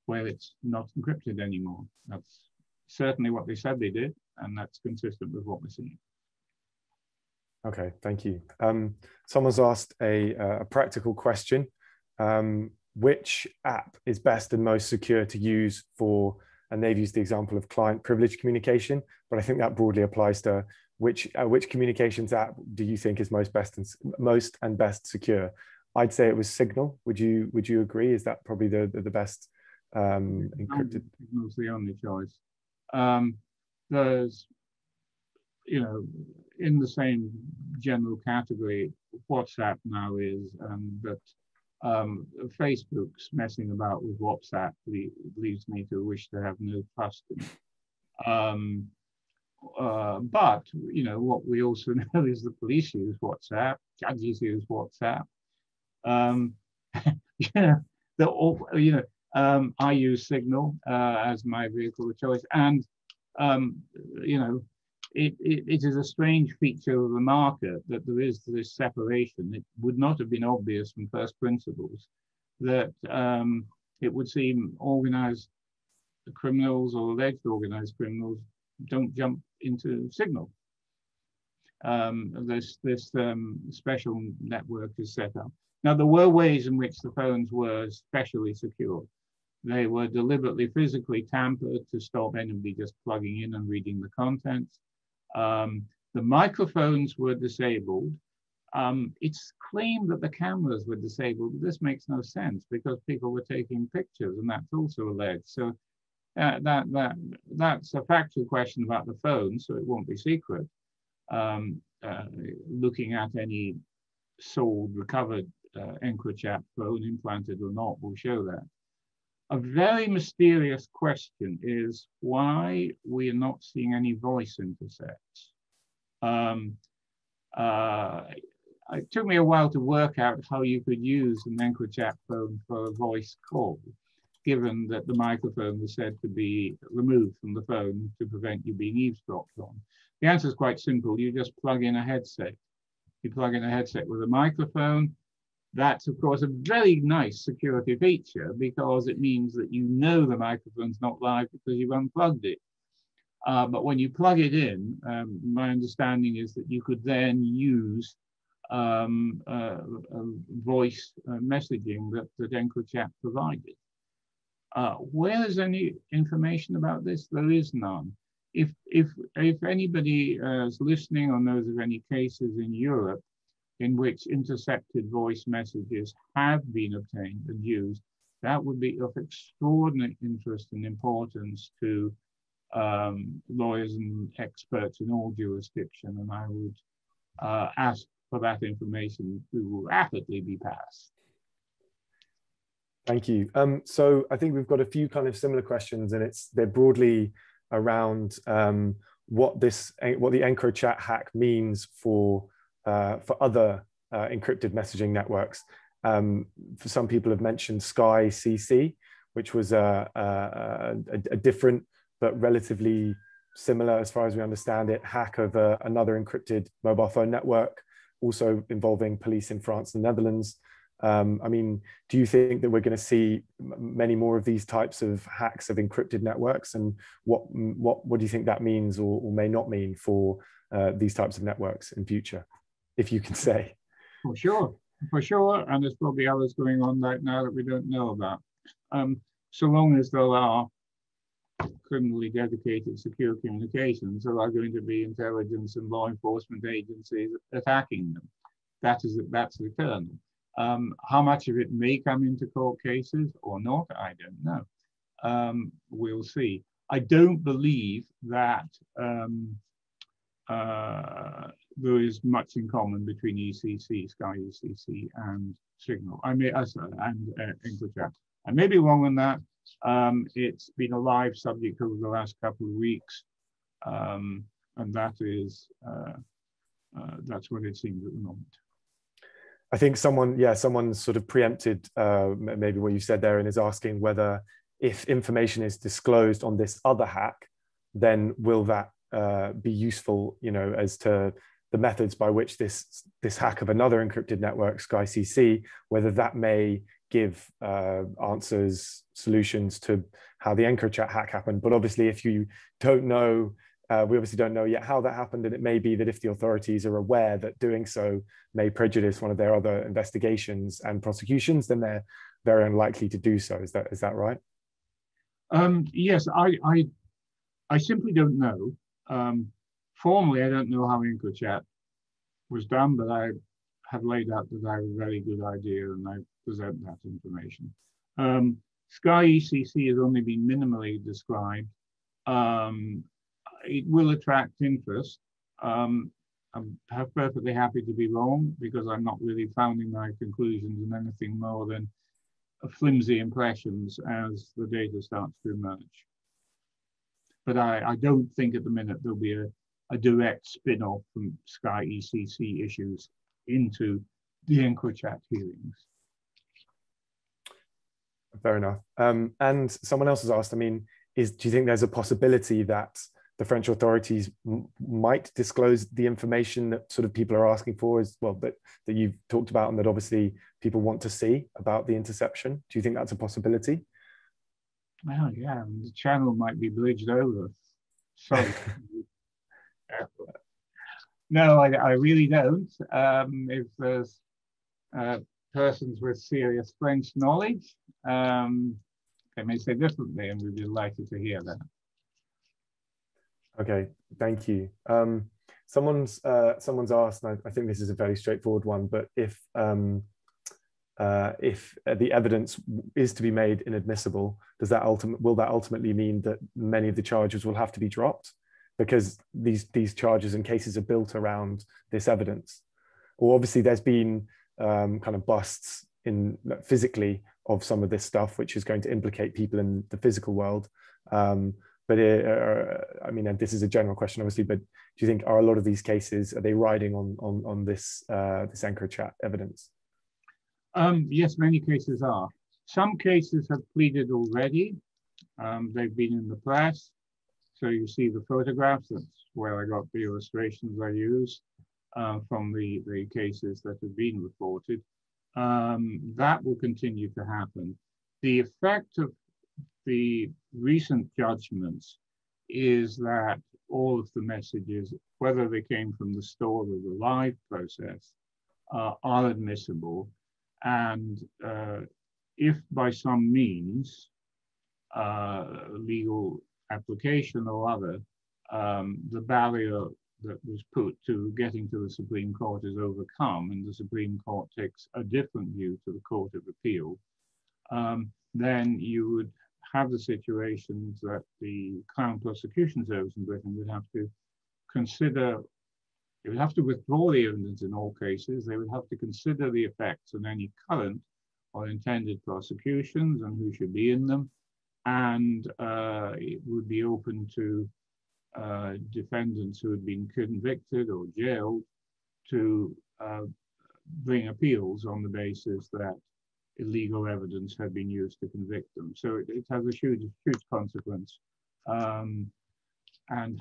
where it's not encrypted anymore. That's certainly what they said they did, and that's consistent with what we're seeing. Okay, thank you. Someone's asked a practical question. Which app is best and most secure to use for, and they've used the example of client privilege communication, but I think that broadly applies to which communications app do you think is most and best secure? I'd say it was Signal. Would you agree? Is that probably the best encrypted? Signal's the only choice. There's, you know, in the same general category, WhatsApp now is, but Facebook's messing about with WhatsApp leads me to wish to have no trust in it. But you know what we also know is the police use WhatsApp, judges use WhatsApp. I use Signal as my vehicle of choice, and you know, it is a strange feature of the market that there is this separation. It would not have been obvious from first principles that it would seem organized criminals or alleged organized criminals don't jump into Signal. This special network is set up. Now, there were ways in which the phones were specially secured. They were deliberately physically tampered to stop anybody just plugging in and reading the contents. The microphones were disabled. It's claimed that the cameras were disabled, but this makes no sense because people were taking pictures, and that's also alleged. So that's a factual question about the phone, so it won't be secret. Looking at any sold, recovered EncroChat phone, implanted or not, will show that. A very mysterious question is why we are not seeing any voice intercepts. It took me a while to work out how you could use an EncroChat phone for a voice call, given that the microphone was said to be removed from the phone to prevent you being eavesdropped on. The answer is quite simple. You just plug in a headset. You plug in a headset with a microphone. That's, of course, a very nice security feature because it means that you know the microphone's not live because you've unplugged it. But when you plug it in, my understanding is that you could then use voice messaging that EncroChat provided. Where is any information about this? There is none. If anybody is listening or knows of any cases in Europe in which intercepted voice messages have been obtained and used, that would be of extraordinary interest and importance to lawyers and experts in all jurisdiction, and I would ask for that information to rapidly be passed. Thank you. So I think we've got a few kind of similar questions, and they're broadly around what the EncroChat hack means for other encrypted messaging networks. For some people have mentioned Sky CC, which was a different but relatively similar, as far as we understand it, hack of another encrypted mobile phone network, also involving police in France and Netherlands. I mean, do you think that we're going to see many more of these types of hacks of encrypted networks, and what do you think that means or may not mean for these types of networks in future, if you can say? For sure, and there's probably others going on right now that we don't know about. So long as there are criminally dedicated secure communications, there are going to be intelligence and law enforcement agencies attacking them. That's eternal. How much of it may come into court cases or not, I don't know. We'll see. I don't believe that there is much in common between ECC, Sky ECC, and Signal. And EncroChat. I may be wrong on that. It's been a live subject over the last couple of weeks, and that is that's what it seems at the moment. I think someone sort of preempted maybe what you said there and is asking whether, if information is disclosed on this other hack, then will that be useful, you know, as to the methods by which this hack of another encrypted network, Sky CC, whether that may give answers, solutions to how the EncroChat hack happened. But obviously, if you don't know, we obviously don't know yet how that happened, and it may be that if the authorities are aware that doing so may prejudice one of their other investigations and prosecutions, then they're very unlikely to do so. Is that right? Yes, I simply don't know. Formally, I don't know how EncroChat was done, but I have laid out that I have a very good idea and I present that information. Sky ECC has only been minimally described. It will attract interest. I'm perfectly happy to be wrong, because I'm not really founding my conclusions in anything more than flimsy impressions as the data starts to emerge. But I don't think at the minute there'll be a direct spin-off from Sky ECC issues into the EncroChat hearings. Fair enough. And someone else has asked, I mean, do you think there's a possibility that the French authorities might disclose the information that sort of people are asking for as well, that you've talked about and that obviously people want to see about the interception? Do you think that's a possibility? Well, yeah, the channel might be bridged over. Sorry. No, I really don't. If there's persons with serious French knowledge, they may say differently, and we'd be delighted to hear that. Okay, thank you. Someone's asked, and I think this is a very straightforward one, but if the evidence is to be made inadmissible, will that ultimately mean that many of the charges will have to be dropped, because these charges and cases are built around this evidence? Or obviously there's been kind of busts in physically of some of this stuff, which is going to implicate people in the physical world. But I mean, and this is a general question, obviously, but do you think are a lot of these cases, are they riding on this this EncroChat evidence? Yes, many cases are. Some cases have pleaded already. They've been in the press. So you see the photographs. That's where I got the illustrations I used from the cases that have been reported. That will continue to happen. The effect of the recent judgments is that all of the messages, whether they came from the store or the live process, are admissible. And if by some means, legal application or other, the barrier that was put to getting to the Supreme Court is overcome, and the Supreme Court takes a different view to the Court of Appeal, then you would have the situations that the Crown Prosecution Service in Britain would have to consider. They would have to withdraw the evidence in all cases. They would have to consider the effects on any current or intended prosecutions and who should be in them. And it would be open to defendants who had been convicted or jailed to bring appeals on the basis that illegal evidence had been used to convict them. So it has a huge consequence, and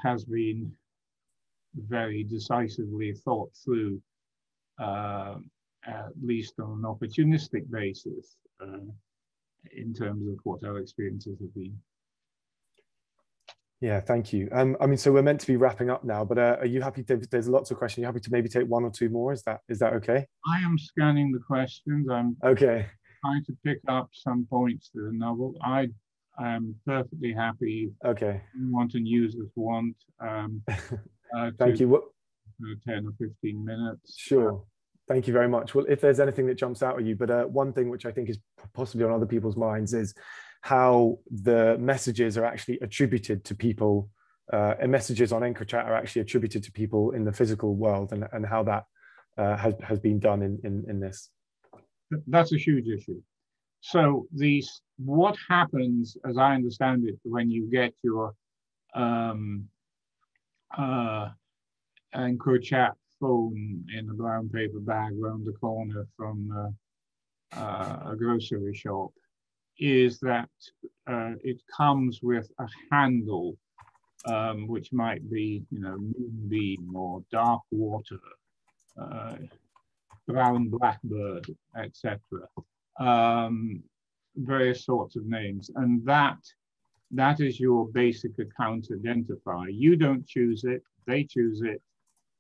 has been very decisively thought through, at least on an opportunistic basis, in terms of what our experiences have been. Yeah, thank you. I mean, so we're meant to be wrapping up now, but are you happy to, there's lots of questions, are you happy to maybe take one or two more? Is that okay? I am scanning the questions. I'm okay. Trying to pick up some points to the novel. I am perfectly happy. Okay. Want and users want. Thank you. 10 or 15 minutes. Sure. Thank you very much. Well, if there's anything that jumps out at you, but one thing which I think is possibly on other people's minds is how the messages are actually attributed to people, and messages on EncroChat are actually attributed to people in the physical world, and how that has been done in this. That's a huge issue. So what happens, as I understand it, when you get your EncroChat phone in a brown paper bag round the corner from a grocery shop, is that it comes with a handle, which might be, moonbeam or dark water, brown blackbird, etc. Various sorts of names, and that is your basic account identifier. You don't choose it, they choose it.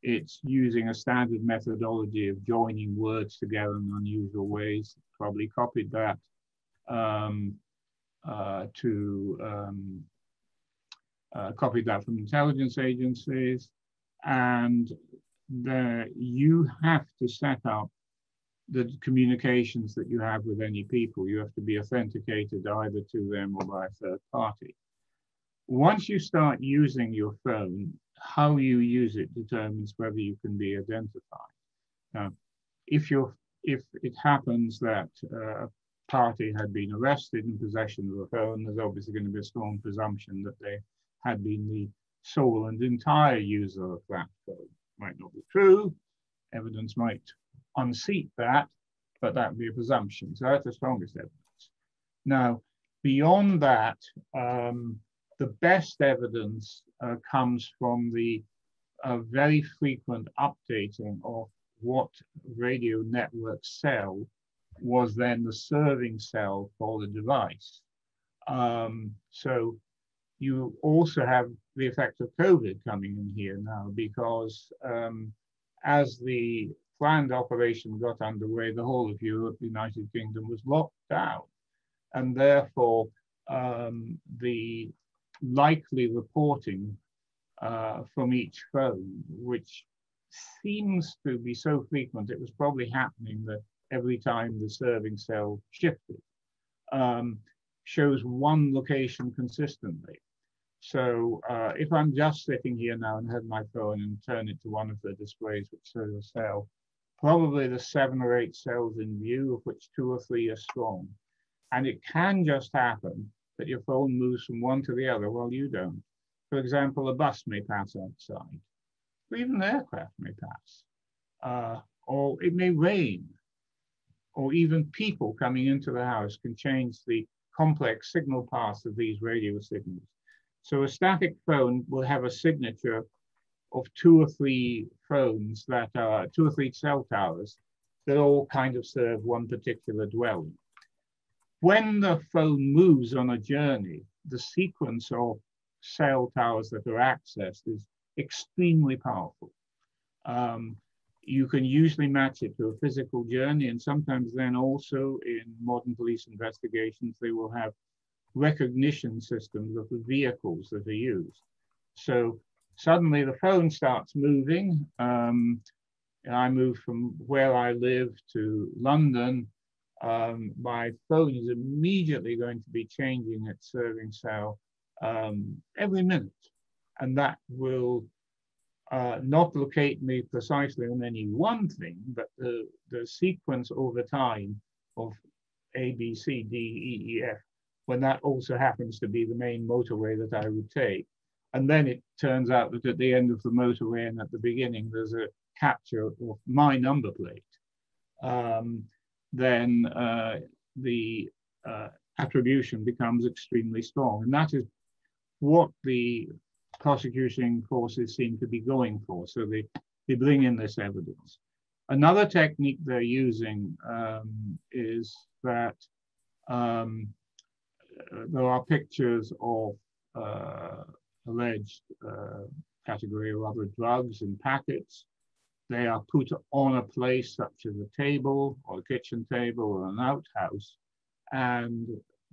It's using a standard methodology of joining words together in unusual ways. Probably copied that copied that from intelligence agencies, and you have to set up the communications that you have with any people. You have to be authenticated either to them or by a third party. Once you start using your phone, how you use it determines whether you can be identified. Now, if it happens that a party had been arrested in possession of a phone, there's obviously going to be a strong presumption that they had been the sole and entire user of that phone. Might not be true. Evidence might unseat that, but that would be a presumption. So that's the strongest evidence. Now, beyond that, the best evidence comes from the very frequent updating of what radio network cell was then the serving cell for the device. So you also have the effect of COVID coming in here now, because as the planned operation got underway, the whole of Europe, the United Kingdom was locked down. And therefore, the likely reporting from each phone, which seems to be so frequent, it was probably happening that every time the serving cell shifted, shows one location consistently. So if I'm just sitting here now and have my phone and turn it to one of the displays which shows a cell, probably the 7 or 8 cells in view, of which 2 or 3 are strong. And it can just happen that your phone moves from one to the other while you don't. For example, a bus may pass outside, or even an aircraft may pass, or it may rain, or even people coming into the house can change the complex signal paths of these radio signals. So a static phone will have a signature of 2 or 3 phones that are 2 or 3 cell towers that all kind of serve one particular dwelling. When the phone moves on a journey, the sequence of cell towers that are accessed is extremely powerful. You can usually match it to a physical journey, and sometimes then also in modern police investigations, they will have recognition systems of the vehicles that are used. So suddenly the phone starts moving. I moved from where I live to London. My phone is immediately going to be changing its serving cell every minute. And that will not locate me precisely on any one thing, but the sequence over time of A, B, C, D, E, E, F, when that also happens to be the main motorway that I would take. And then it turns out that at the end of the motorway and at the beginning, there's a capture of my number plate. Then the attribution becomes extremely strong. And that is what the prosecuting forces seem to be going for. So they bring in this evidence. Another technique they're using is that there are pictures of alleged category or other drugs in packets. They are put on a place such as a table or a kitchen table or an outhouse. And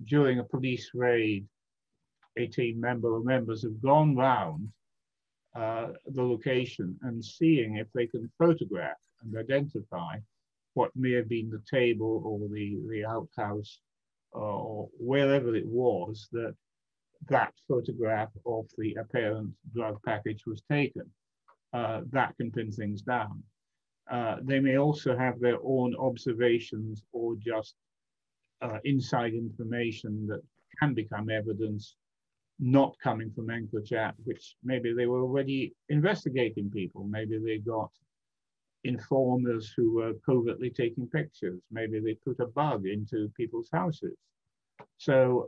during a police raid, a team member or members have gone round the location and seeing if they can photograph and identify what may have been the table or the outhouse or wherever it was that that photograph of the apparent drug package was taken. That can pin things down. They may also have their own observations or just inside information that can become evidence not coming from EncroChat, which maybe they were already investigating people. Maybe they got informers who were covertly taking pictures. Maybe they put a bug into people's houses. So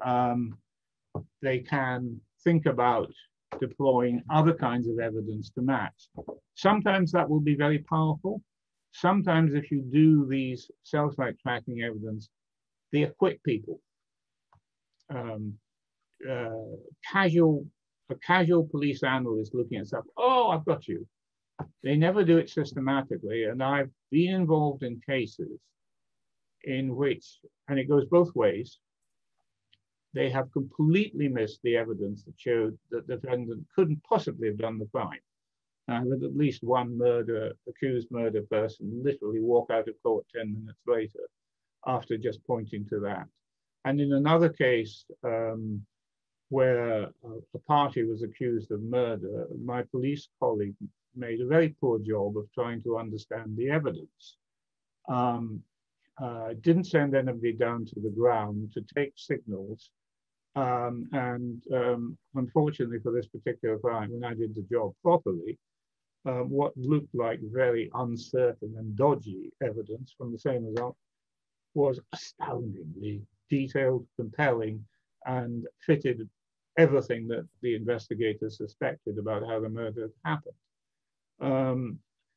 they can think about deploying other kinds of evidence to match. Sometimes that will be very powerful. Sometimes if you do these cell-site tracking evidence, they acquit people. A casual police analyst looking at stuff, oh, I've got you. They never do it systematically. And I've been involved in cases in which, and it goes both ways, they have completely missed the evidence that showed that the defendant couldn't possibly have done the crime. I had at least one accused murder person literally walk out of court 10 minutes later after just pointing to that. And in another case where a party was accused of murder, my police colleague made a very poor job of trying to understand the evidence. Didn't send anybody down to the ground to take signals. Unfortunately for this particular crime, when I did the job properly, what looked like very uncertain and dodgy evidence from the same result was astoundingly detailed, compelling, and fitted everything that the investigators suspected about how the murder happened.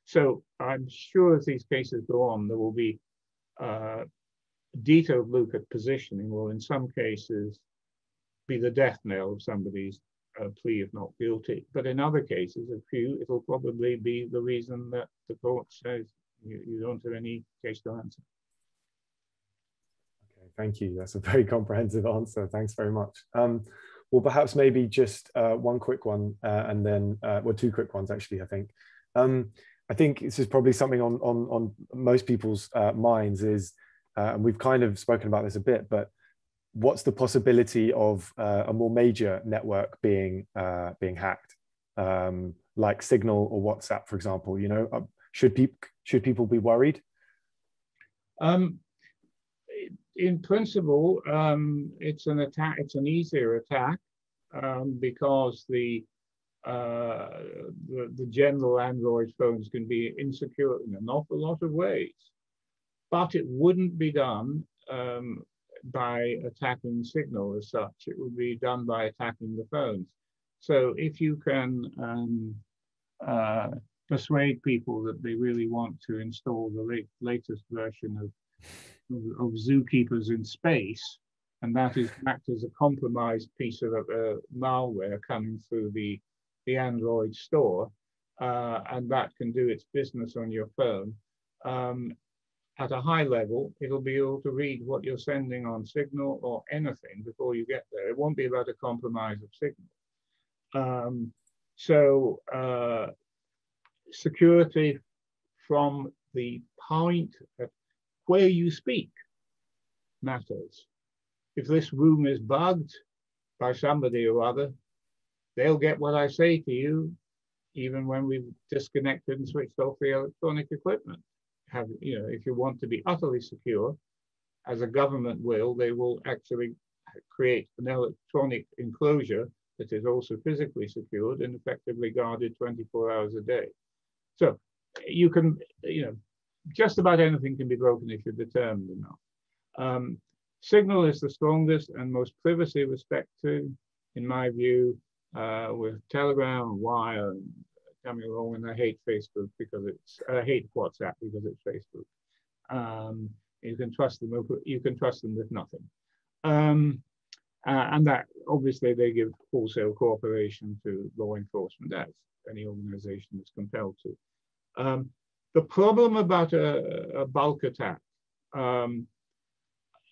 So I'm sure as these cases go on, there will be detailed look at positioning will in some cases be the death knell of somebody's plea of not guilty. But in other cases, a few, it'll probably be the reason that the court says you don't have any case to answer. Okay, thank you. That's a very comprehensive answer. Thanks very much. Well, perhaps maybe just one quick one and then, well, two quick ones actually, I think. I think this is probably something on most people's minds is, and we've kind of spoken about this a bit, but what's the possibility of a more major network being hacked, like Signal or WhatsApp, for example? You know, should people be worried? In principle, it's an attack. It's an easier attack because the general Android phones can be insecure in an awful lot of ways, but it wouldn't be done by attacking Signal as such. It would be done by attacking the phones. So if you can persuade people that they really want to install the latest version of zookeepers in space, and that is act as a compromised piece of malware coming through the Android store, and that can do its business on your phone. At a high level, it'll be able to read what you're sending on Signal or anything before you get there. It won't be about a compromise of Signal. Security from the point at where you speak matters. If this room is bugged by somebody or other, they'll get what I say to you, even when we've disconnected and switched off the electronic equipment. If you want to be utterly secure, as a government will, they will actually create an electronic enclosure that is also physically secured and effectively guarded 24 hours a day. So you can, just about anything can be broken if you're determined enough. Signal is the strongest and most privacy respected, in my view, with Telegram and Wire coming along, and I hate Facebook because I hate WhatsApp because it's Facebook. You can trust them. You can trust them with nothing, and that obviously they give wholesale cooperation to law enforcement, as any organization is compelled to. The problem about a bulk attack,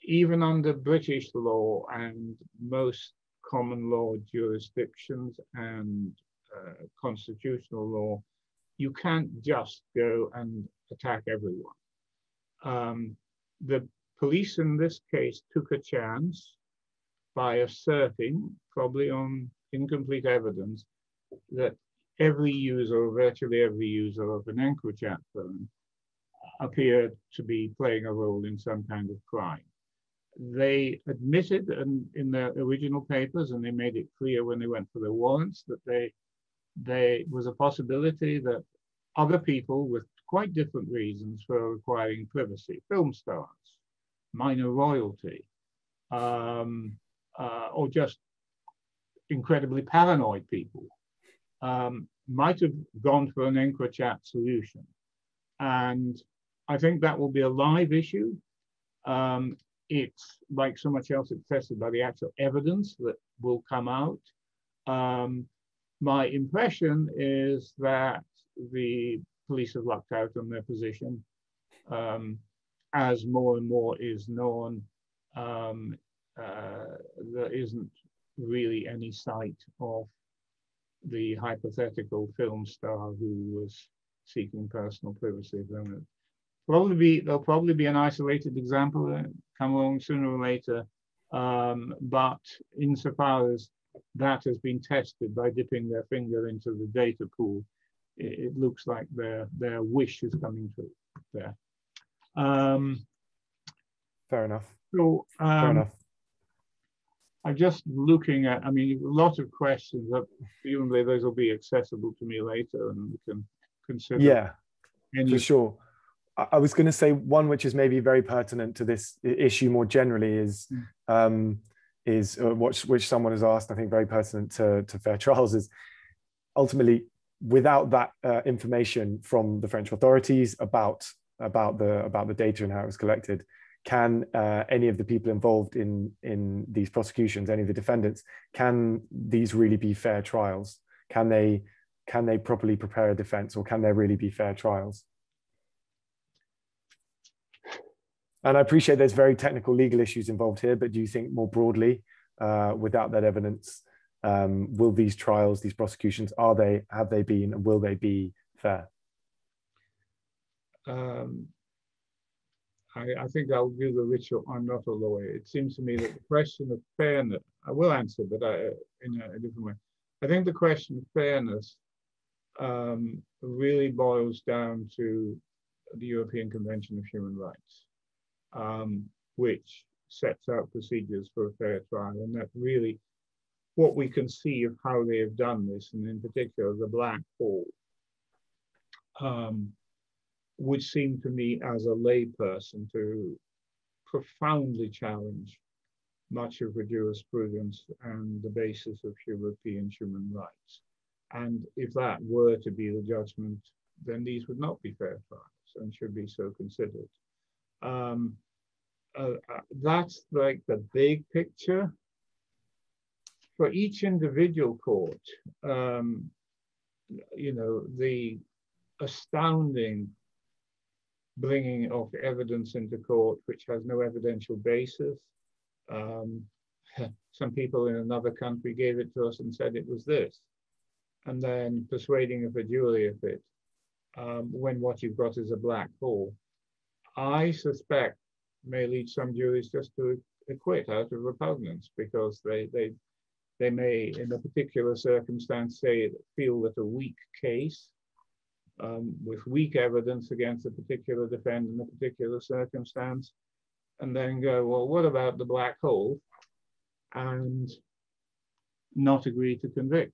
even under British law and most common law jurisdictions and constitutional law, you can't just go and attack everyone. The police in this case took a chance by asserting, probably on incomplete evidence, that every user, or virtually every user of an EncroChat phone appeared to be playing a role in some kind of crime. They admitted in their original papers, and they made it clear when they went for their warrants, that there was a possibility that other people with quite different reasons for requiring privacy, film stars, minor royalty, or just incredibly paranoid people, might have gone for an EncroChat solution. And I think that will be a live issue. It's like so much else, it's tested by the actual evidence that will come out. My impression is that the police have lucked out on their position. As more and more is known, there isn't really any sight of the hypothetical film star who was seeking personal privacy. There'll probably be an isolated example that come along sooner or later, but insofar as that has been tested by dipping their finger into the data pool, it looks like their wish is coming true there. Fair enough. So Fair enough. I'm just looking at, I mean, a lot of questions, presumably those will be accessible to me later and we can consider. Yeah, for sure. I was going to say one which is maybe very pertinent to this issue more generally is which someone has asked, I think very pertinent to fair trials, is ultimately without that information from the French authorities about the data and how it was collected, can any of the people involved in these prosecutions, any of the defendants, can these really be fair trials? Can they properly prepare a defense, or can there really be fair trials? And I appreciate there's very technical legal issues involved here, but do you think more broadly, without that evidence, will these trials, these prosecutions, have they been, and will they be fair? I think I'll do the ritual. I'm not a lawyer. It seems to me that the question of fairness, I will answer, but in a different way. I think the question of fairness really boils down to the European Convention of Human Rights, which sets out procedures for a fair trial. And that really, what we can see of how they have done this, and in particular the black hole, would seem to me as a layperson to profoundly challenge much of the jurisprudence and the basis of European human rights. And if that were to be the judgment, then these would not be fair trials and should be so considered. That's like the big picture. For each individual court, you know, the astounding bringing of evidence into court which has no evidential basis. Some people in another country gave it to us and said it was this, and then persuading of a jury of it, when what you've got is a black hole, I suspect may lead some juries just to acquit out of repugnance, because they may, in a particular circumstance, feel that a weak case with weak evidence against a particular defendant in a particular circumstance, and then go, well, what about the black hole? And not agree to convict.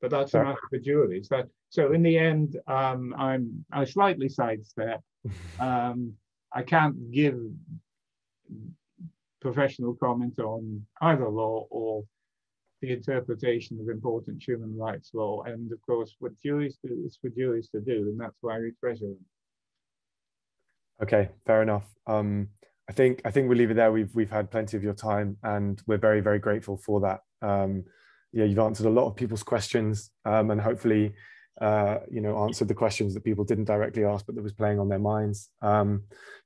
But that's a matter for juries. So in the end, I slightly sidestep. I can't give professional comment on either law or the interpretation of important human rights law. And of course, what juries do is for juries to do, and that's why we treasure them. Okay, fair enough. I think we'll leave it there. We've had plenty of your time, and we're very, very grateful for that. Yeah, you've answered a lot of people's questions, and hopefully, answered the questions that people didn't directly ask, but that was playing on their minds. To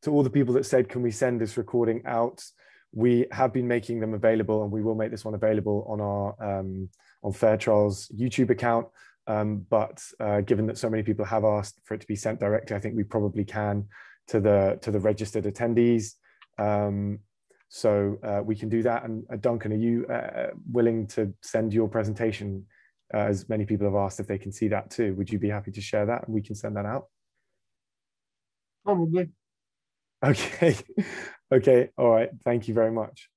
all the people that said, can we send this recording out? We have been making them available, and we will make this one available on our on Fair Trials YouTube account. But given that so many people have asked for it to be sent directly, I think we probably can to the registered attendees. So we can do that. And Duncan, are you willing to send your presentation? As many people have asked if they can see that too. Would you be happy to share that and we can send that out? Probably. Okay. Okay. All right. Thank you very much.